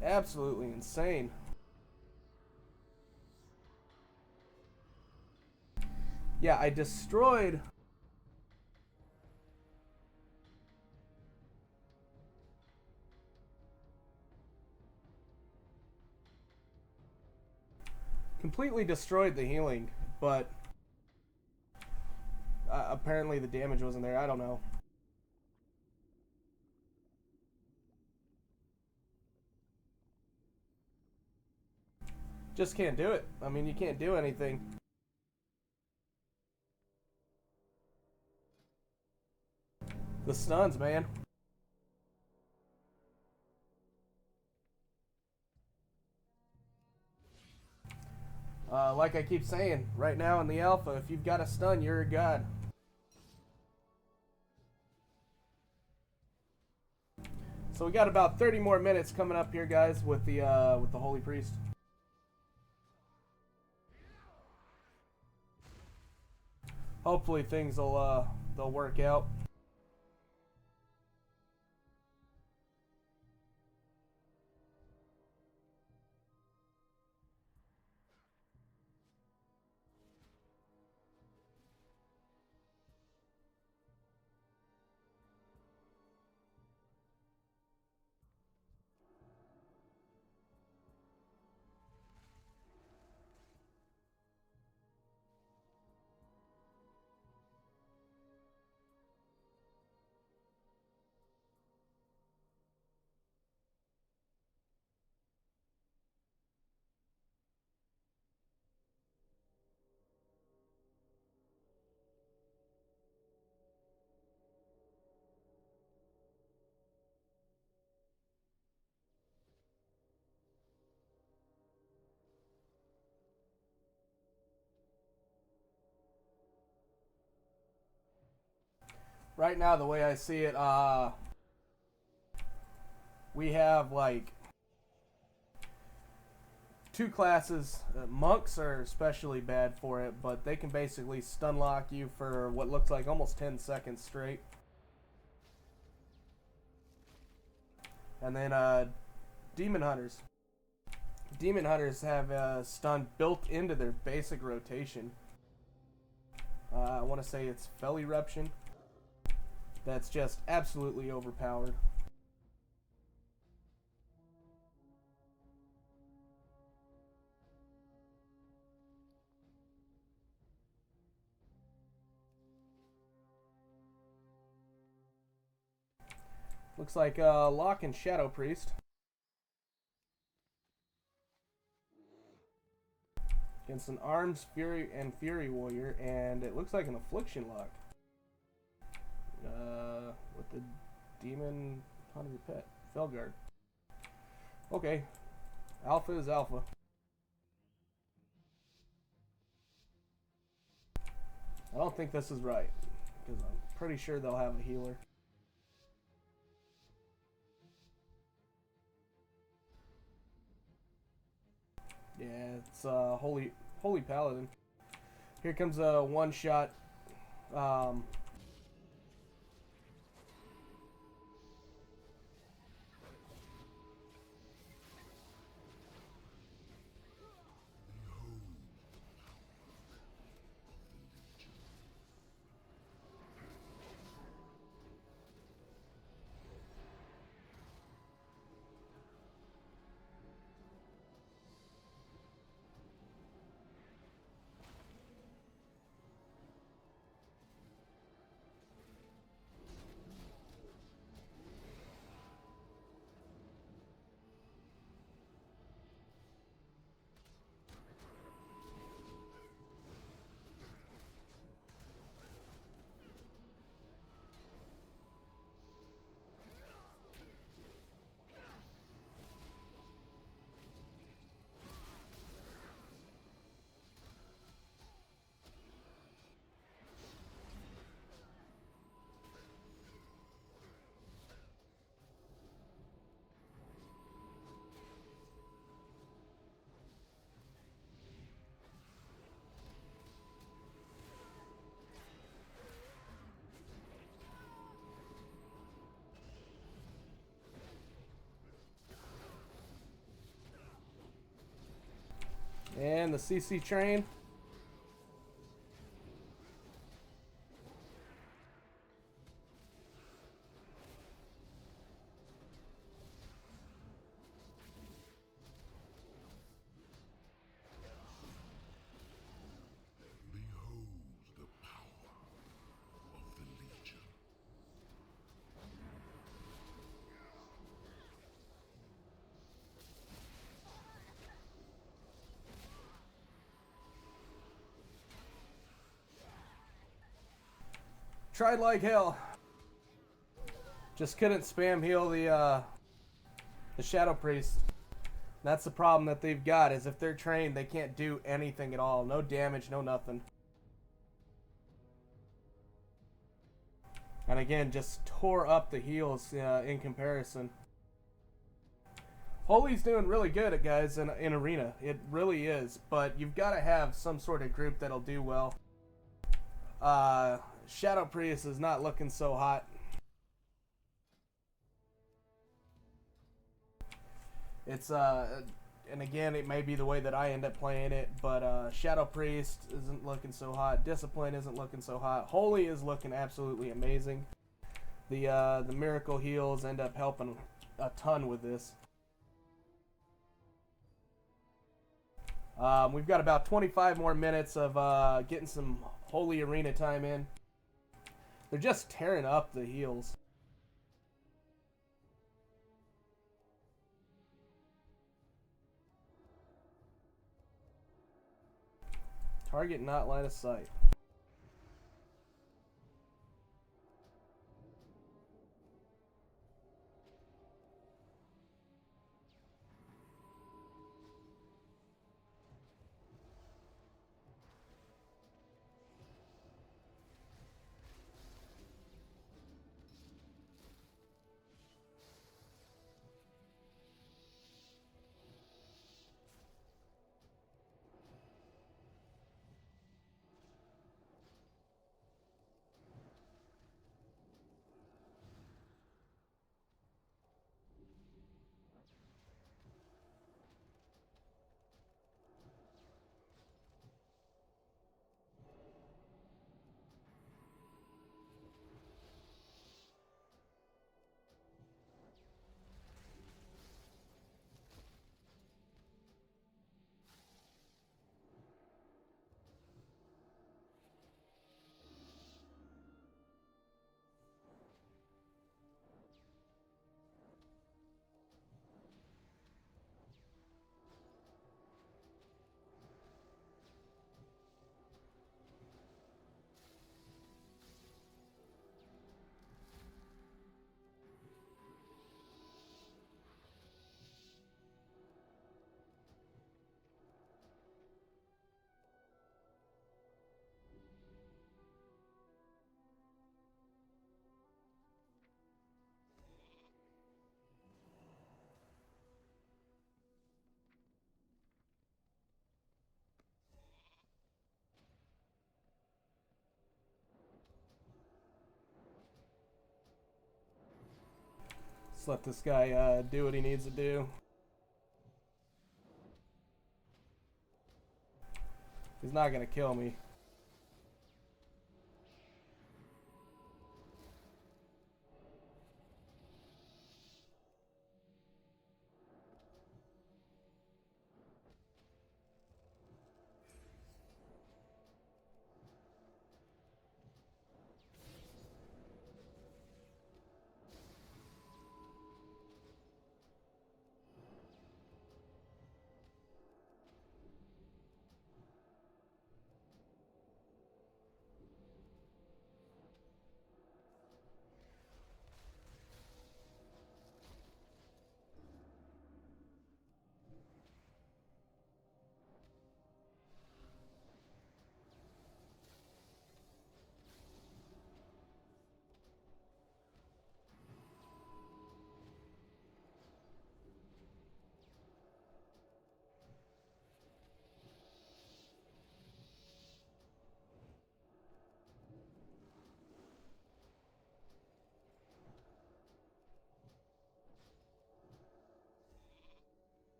Absolutely insane. Yeah, I destroyed... completely destroyed the healing, but... apparently the damage wasn't there. I don't know. Just can't do it. I mean, you can't do anything. The stuns, man. Like I keep saying, right now in the alpha, if you've got a stun, you're a god. So we got about 30 more minutes coming up here, guys, with the Holy Priest. Hopefully things will they'll work out. Right now, the way I see it, we have like two classes. Monks are especially bad for it, but they can basically stun lock you for what looks like almost 10 seconds straight. And then Demon Hunters. Demon Hunters have stun built into their basic rotation. I want to say it's Fell Eruption. That's just absolutely overpowered. Looks like Locke and Shadow Priest against an Arms Fury and Fury Warrior, and it looks like an Affliction Lock with the Demon Hunter Pet Felguard. Okay, Alpha is Alpha. I don't think this is right because I'm pretty sure they'll have a healer. Yeah, it's Holy Paladin. Here comes a one-shot. And the CC train. Tried like hell. Just couldn't spam heal the Shadow Priest. That's the problem that they've got, is if they're trained, they can't do anything at all. No damage, no nothing. And again, just tore up the heals in comparison. Holy's doing really good at guys in arena. It really is, but you've got to have some sort of group that'll do well. Shadow Priest is not looking so hot. It's and again, it may be the way that I end up playing it, but Shadow Priest isn't looking so hot. Discipline isn't looking so hot. Holy is looking absolutely amazing. The miracle heals end up helping a ton with this. We've got about 25 more minutes of getting some Holy Arena time in. They're just tearing up the heals. Target not line of sight. Let's let this guy do what he needs to do. He's not gonna kill me.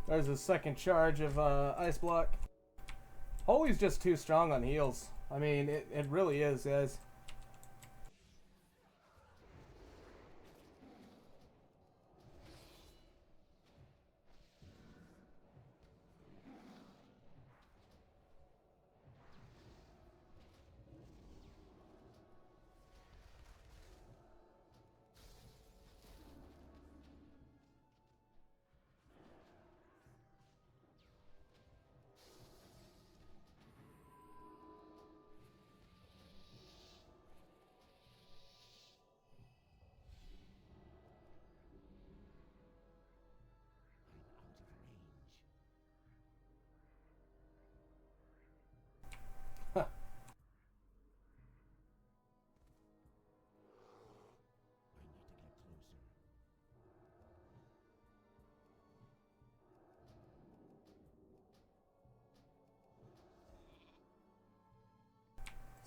There's his second charge of Ice Block. Holy's just too strong on heals. I mean, it really is, guys.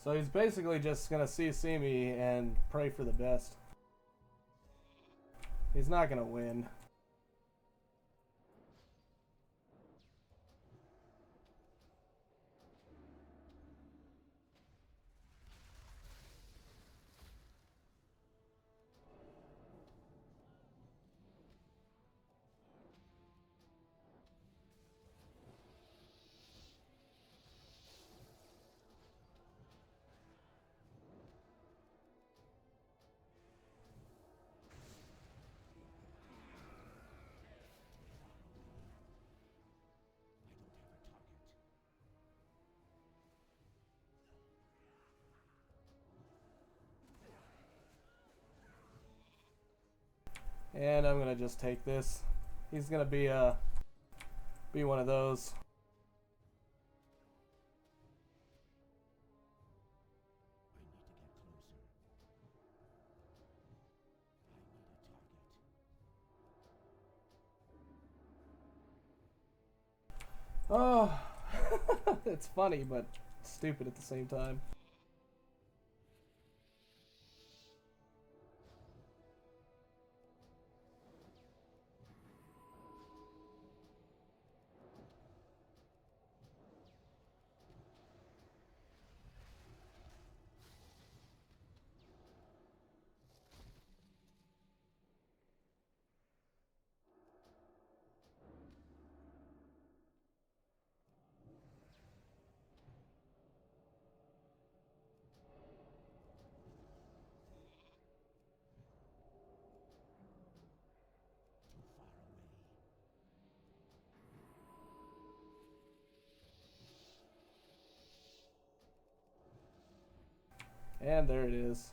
So he's basically just gonna CC me and pray for the best. He's not gonna win. And I'm gonna just take this. He's gonna be one of those. Oh, it's funny, but stupid at the same time. And there it is.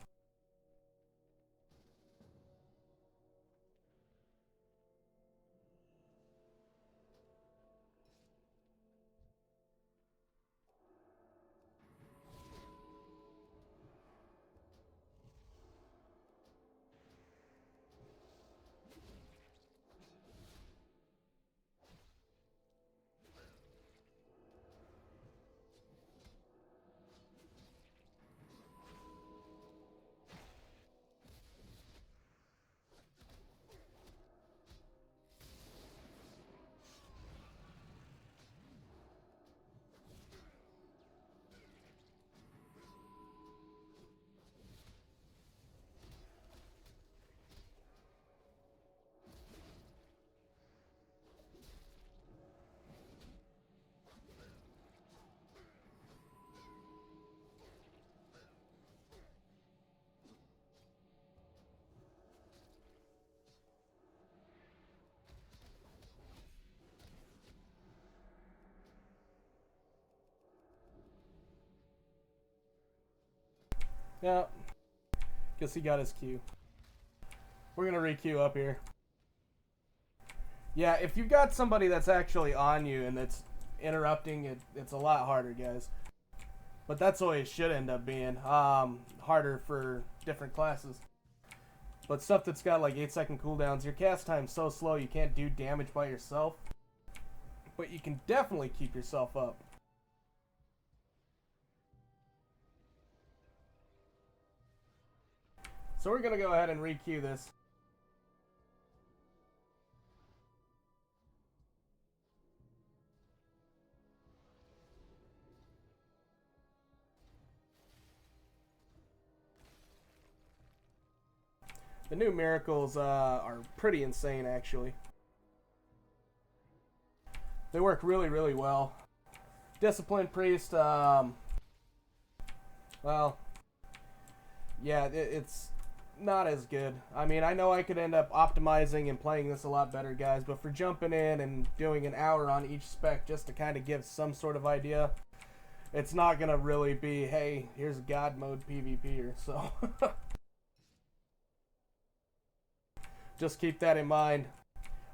Yeah, guess he got his Q. We're gonna re-queue up here. Yeah, if you've got somebody that's actually on you and that's interrupting, it's a lot harder, guys. But that's the way it should end up being. Harder for different classes. But stuff that's got like 8-second cooldowns, your cast time's so slow you can't do damage by yourself. But you can definitely keep yourself up. So we're going to go ahead and re-queue this. The new miracles are pretty insane, actually. They work really, really well. Disciplined Priest, well, yeah, it's not as good. I mean, I know I could end up optimizing and playing this a lot better, guys, but for jumping in and doing an hour on each spec just to kind of give some sort of idea, it's not going to really be, hey, here's a God mode PvPer, so just keep that in mind.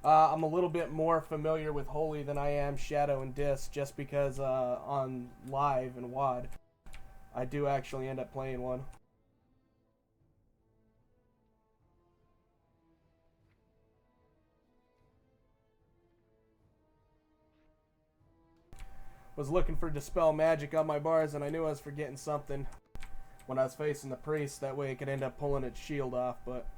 I'm a little bit more familiar with Holy than I am Shadow and Disc, just because on live and WOD, I do actually end up playing one. Was looking for Dispel Magic on my bars, and I knew I was forgetting something. when I was facing the priest. That way it could end up pulling its shield off, but...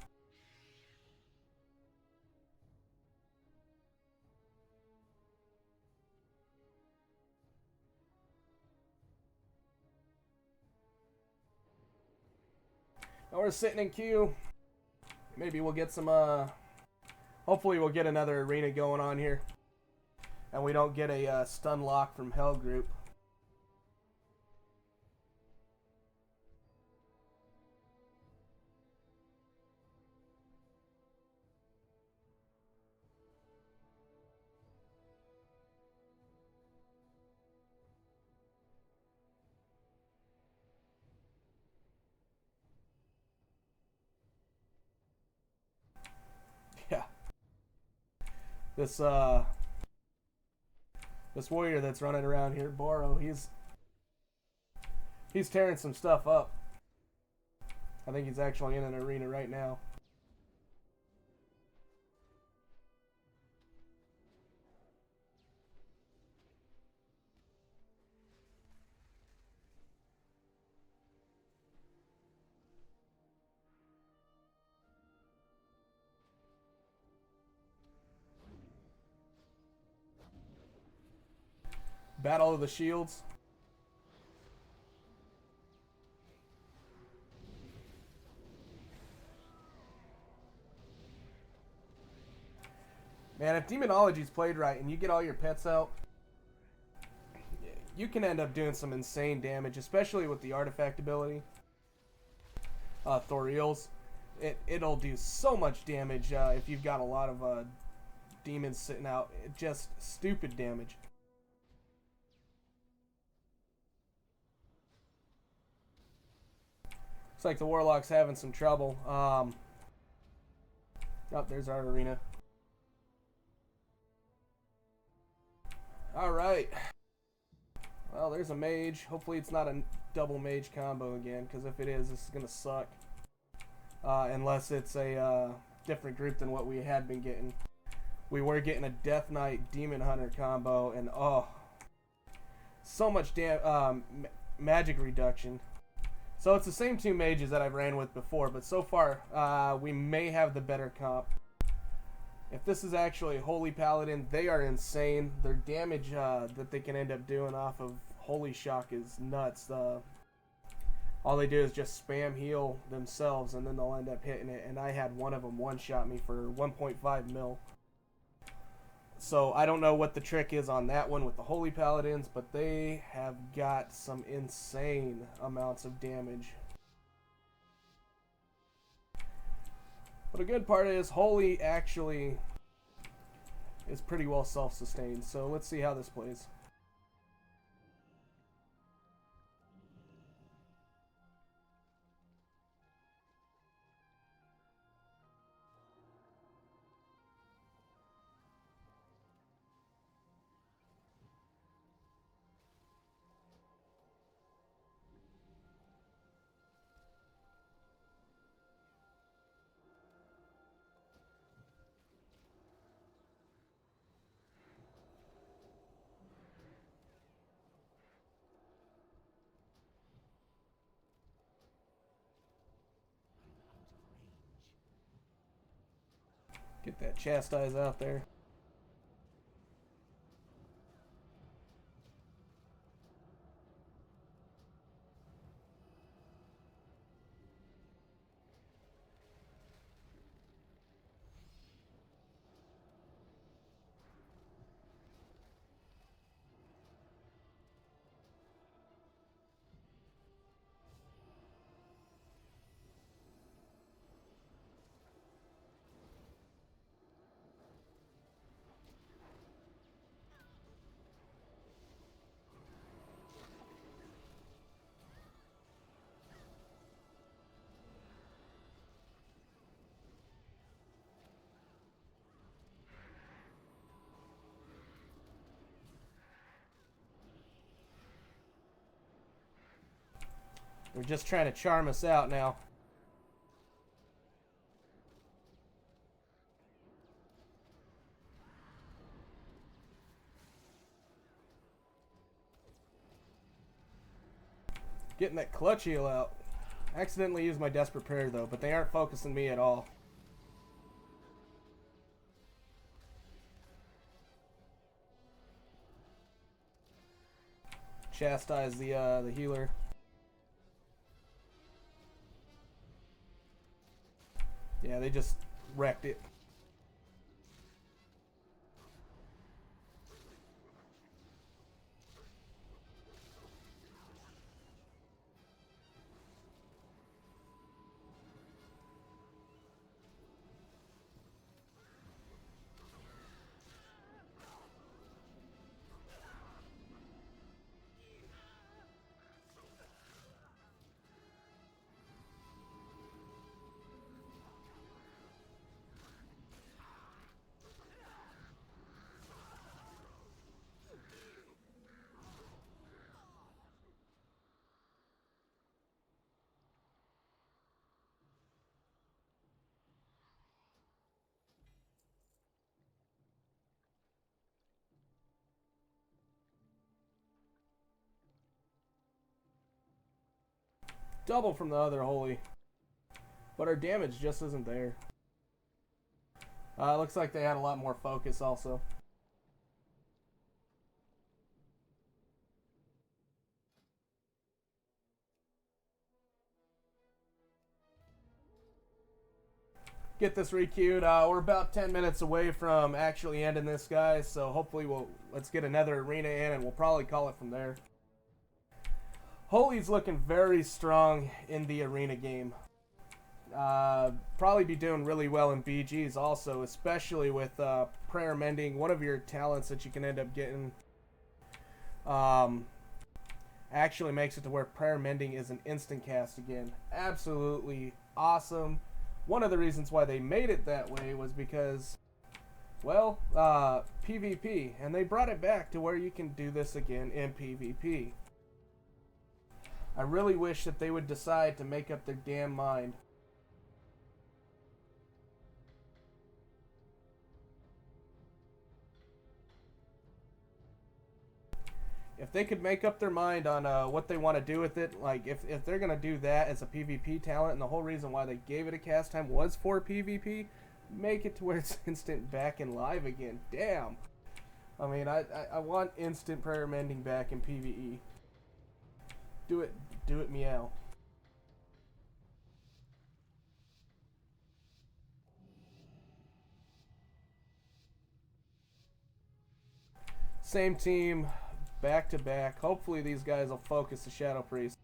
Now we're sitting in queue. Maybe we'll get some, hopefully we'll get another arena going on here. And we don't get a stun lock from Hell Group. Yeah. This warrior that's running around here, Boro, he's tearing some stuff up. I think he's actually in an arena right now. Battle of the Shields. Man, if Demonology's played right and you get all your pets out, you can end up doing some insane damage, especially with the artifact ability. Thoriel's. It'll do so much damage if you've got a lot of demons sitting out. Just stupid damage. Looks like the Warlock's having some trouble. Oh, there's our arena. Alright. Well, there's a mage. Hopefully it's not a double mage combo again, because if it is, this is going to suck. Unless it's a different group than what we had been getting. We were getting a Death Knight Demon Hunter combo, and oh, so much magic reduction. So it's the same two mages that I've ran with before, but so far we may have the better comp. If this is actually Holy Paladin, they are insane. Their damage that they can end up doing off of Holy Shock is nuts. All they do is just spam heal themselves, and then they'll end up hitting it. And I had one of them one-shot me for 1.5 mil. So I don't know what the trick is on that one with the Holy Paladins, but they have got some insane amounts of damage. But a good part is Holy actually is pretty well self-sustained. So let's see how this plays. Get that chastise out there. They're just trying to charm us out now. Getting that clutch heal out. Accidentally used my desperate prayer though, but they aren't focusing me at all. Chastise the healer. Yeah, they just wrecked it. Double from the other holy. But our damage just isn't there. Looks like they had a lot more focus also. Get this requeued. We're about 10 minutes away from actually ending this, guys. So hopefully let's get another arena in and we'll probably call it from there. Holy's looking very strong in the arena game. Probably be doing really well in BGs also, especially with prayer mending. One of your talents that you can end up getting actually makes it to where prayer mending is an instant cast again. Absolutely awesome. One of the reasons why they made it that way was because, well, PvP, and they brought it back to where you can do this again in PvP. I really wish that they would decide to make up their damn mind. If they could make up their mind on what they want to do with it, like if they're going to do that as a PvP talent, and the whole reason why they gave it a cast time was for PvP, make it to where it's instant back and live again. Damn. I mean, I want instant prayer mending back in PvE. Do it, meow. Same team, back to back. Hopefully these guys will focus the Shadow Priest.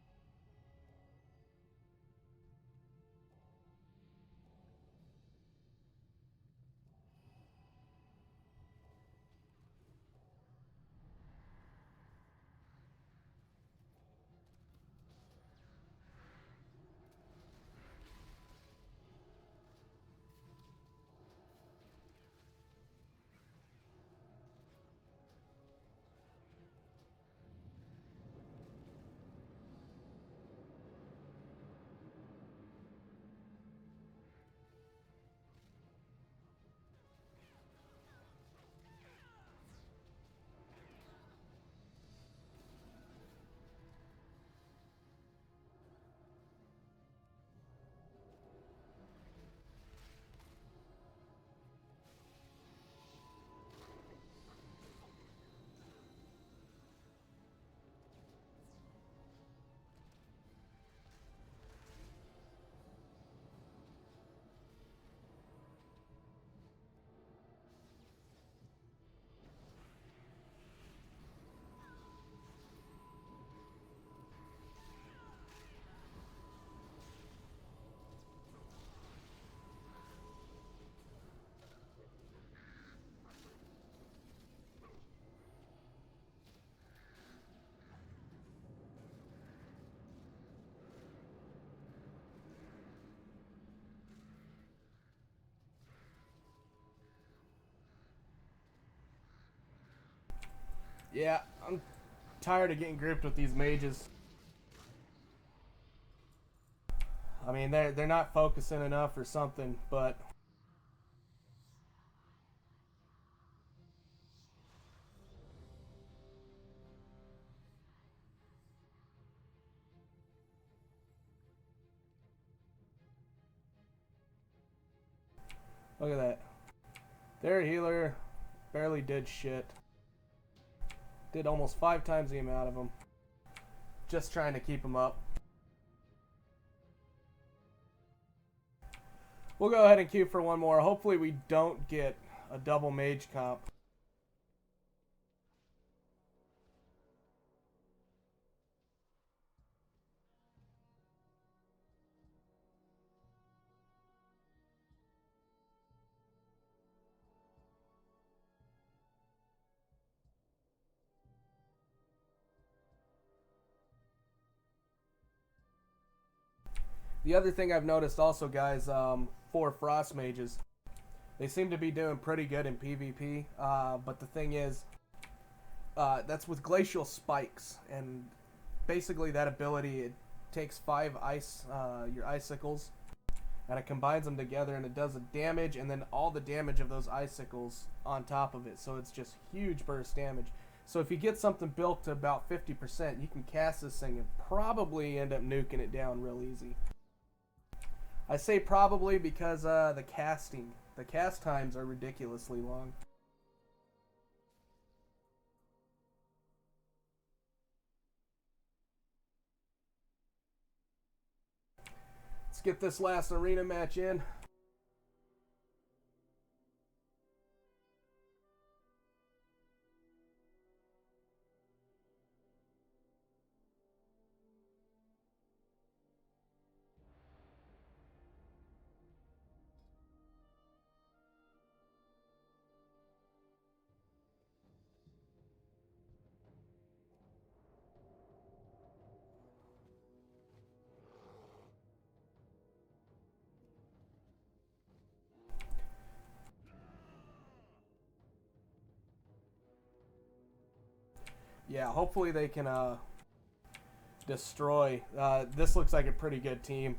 Yeah, I'm tired of getting gripped with these mages. I mean, they're not focusing enough or something, but Look at that. Their healer barely did shit. Did almost 5 times the amount of them. Just trying to keep them up. We'll go ahead and queue for one more. Hopefully we don't get a double mage comp. The other thing I've noticed also, guys, for frost mages, they seem to be doing pretty good in PvP, but the thing is, that's with glacial spikes, and basically that ability, it takes 5 your icicles, and it combines them together, and it does a damage, and then all the damage of those icicles on top of it, so it's just huge burst damage. So if you get something built to about 50%, you can cast this thing and probably end up nuking it down real easy. I say probably because the cast times are ridiculously long. Let's get this last arena match in. Yeah, hopefully they can destroy. This looks like a pretty good team.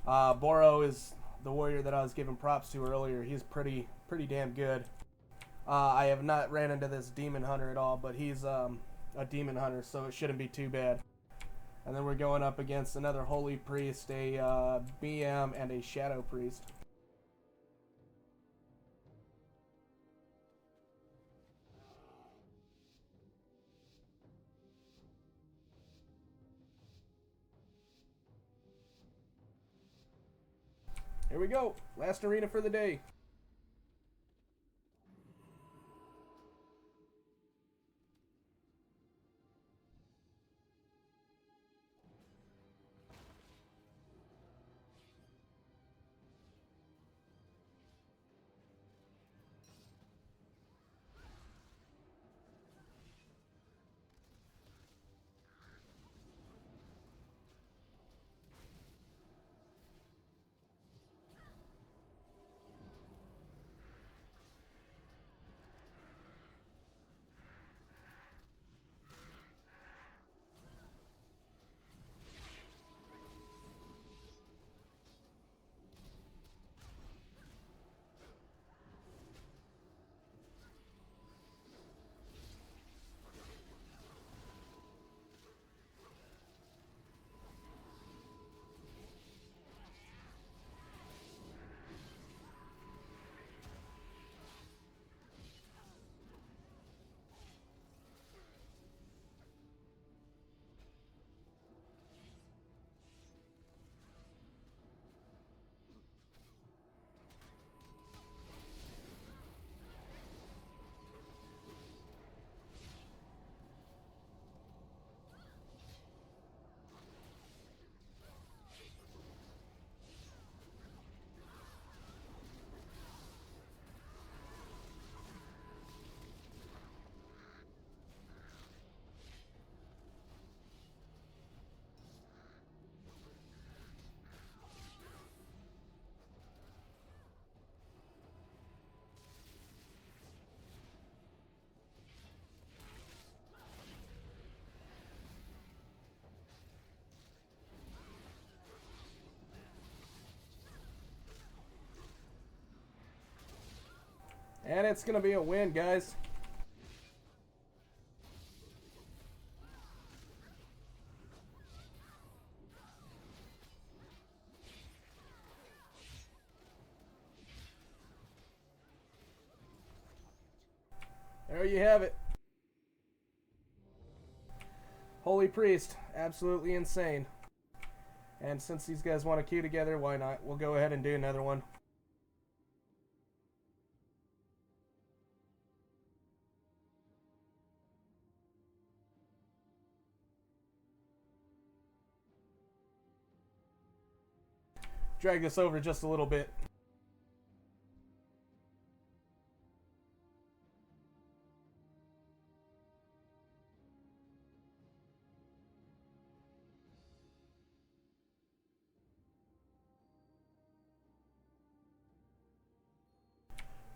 Boro is the warrior that I was giving props to earlier. He's pretty damn good. I have not ran into this demon hunter at all, but he's a demon hunter, so it shouldn't be too bad. And then we're going up against another holy priest, a BM, and a shadow priest. Here we go. Last arena for the day. And it's going to be a win, guys. There you have it. Holy Priest, absolutely insane. And since these guys want to queue together, why not? We'll go ahead and do another one. Drag this over just a little bit.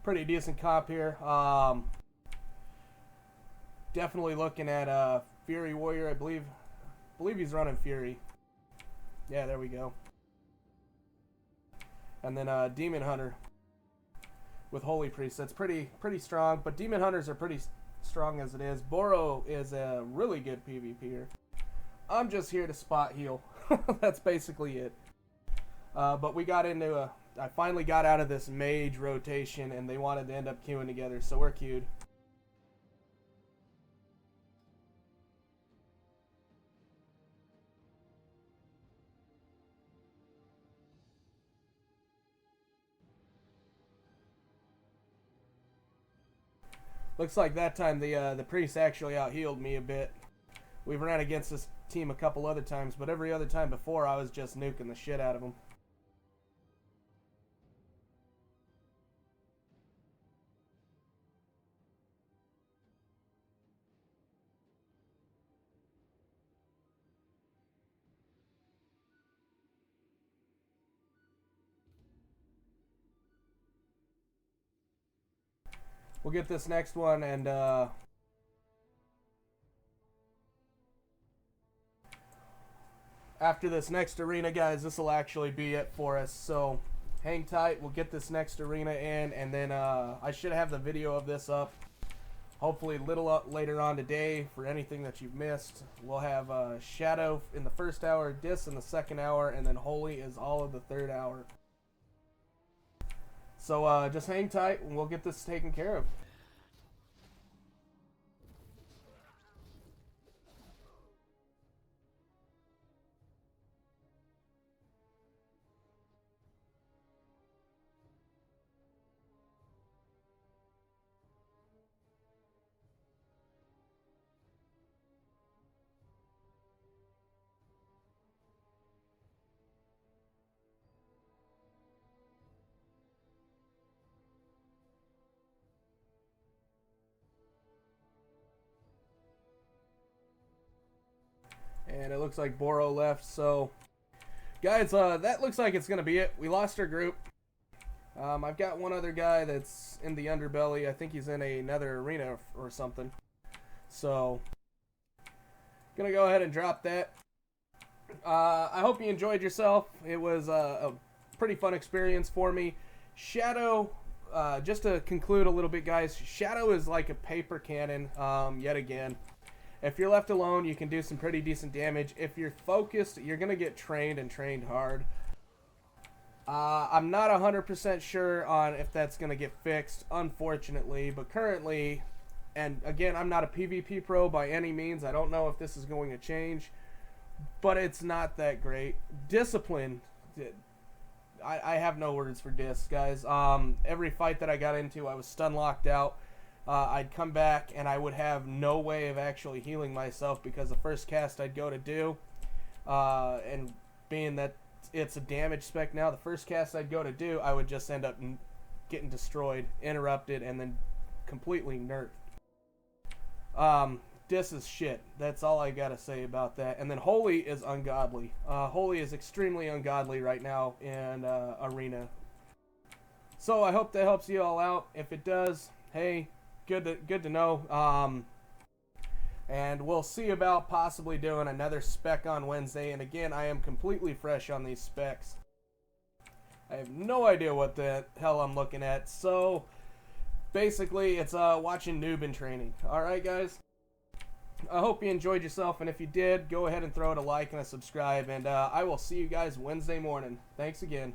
Pretty decent comp here. Definitely looking at Fury Warrior. I believe he's running Fury. Yeah, there we go. And then Demon Hunter with Holy Priest. That's pretty strong, but Demon Hunters are pretty strong as it is. Boro is a really good PvPer. I'm just here to spot heal. That's basically it. But we got into I finally got out of this mage rotation, and they wanted to end up queuing together, so we're queued. Looks like that time the priest actually out-healed me a bit. We've ran against this team a couple other times, but every other time before I was just nuking the shit out of them. We'll get this next one, and after this next arena, guys, this will actually be it for us. So hang tight. We'll get this next arena in, and then I should have the video of this up hopefully a little later on today for anything that you've missed. We'll have Shadow in the first hour, Dis in the second hour, and then Holy is all of the third hour. So just hang tight, and we'll get this taken care of. And it looks like Boro left. So, guys, that looks like it's going to be it. We lost our group. I've got one other guy that's in the underbelly. I think he's in another arena or something. So, going to go ahead and drop that. I hope you enjoyed yourself. It was a pretty fun experience for me. Shadow, just to conclude a little bit, guys, Shadow is like a paper cannon yet again. If you're left alone, you can do some pretty decent damage. If you're focused, you're going to get trained and trained hard. I'm not 100% sure on if that's going to get fixed, unfortunately. But currently, and again, I'm not a PvP pro by any means. I don't know if this is going to change. But it's not that great. Discipline. I have no words for Dis, guys. Every fight that I got into, I was stun locked out. I'd come back and I would have no way of actually healing myself because the first cast I'd go to do, and being that it's a damage spec now, the first cast I'd go to do, I would just end up getting destroyed, interrupted, and then completely nerfed. Dis is shit. That's all I gotta say about that. And then Holy is ungodly. Holy is extremely ungodly right now in Arena. So I hope that helps you all out. If it does, hey, good to know. And we'll see about possibly doing another spec on Wednesday. And again, I am completely fresh on these specs. I have no idea what the hell I'm looking at. So basically, it's watching noob in training. All right, guys. I hope you enjoyed yourself, and if you did, go ahead and throw it a like and a subscribe, and I will see you guys Wednesday morning. Thanks again.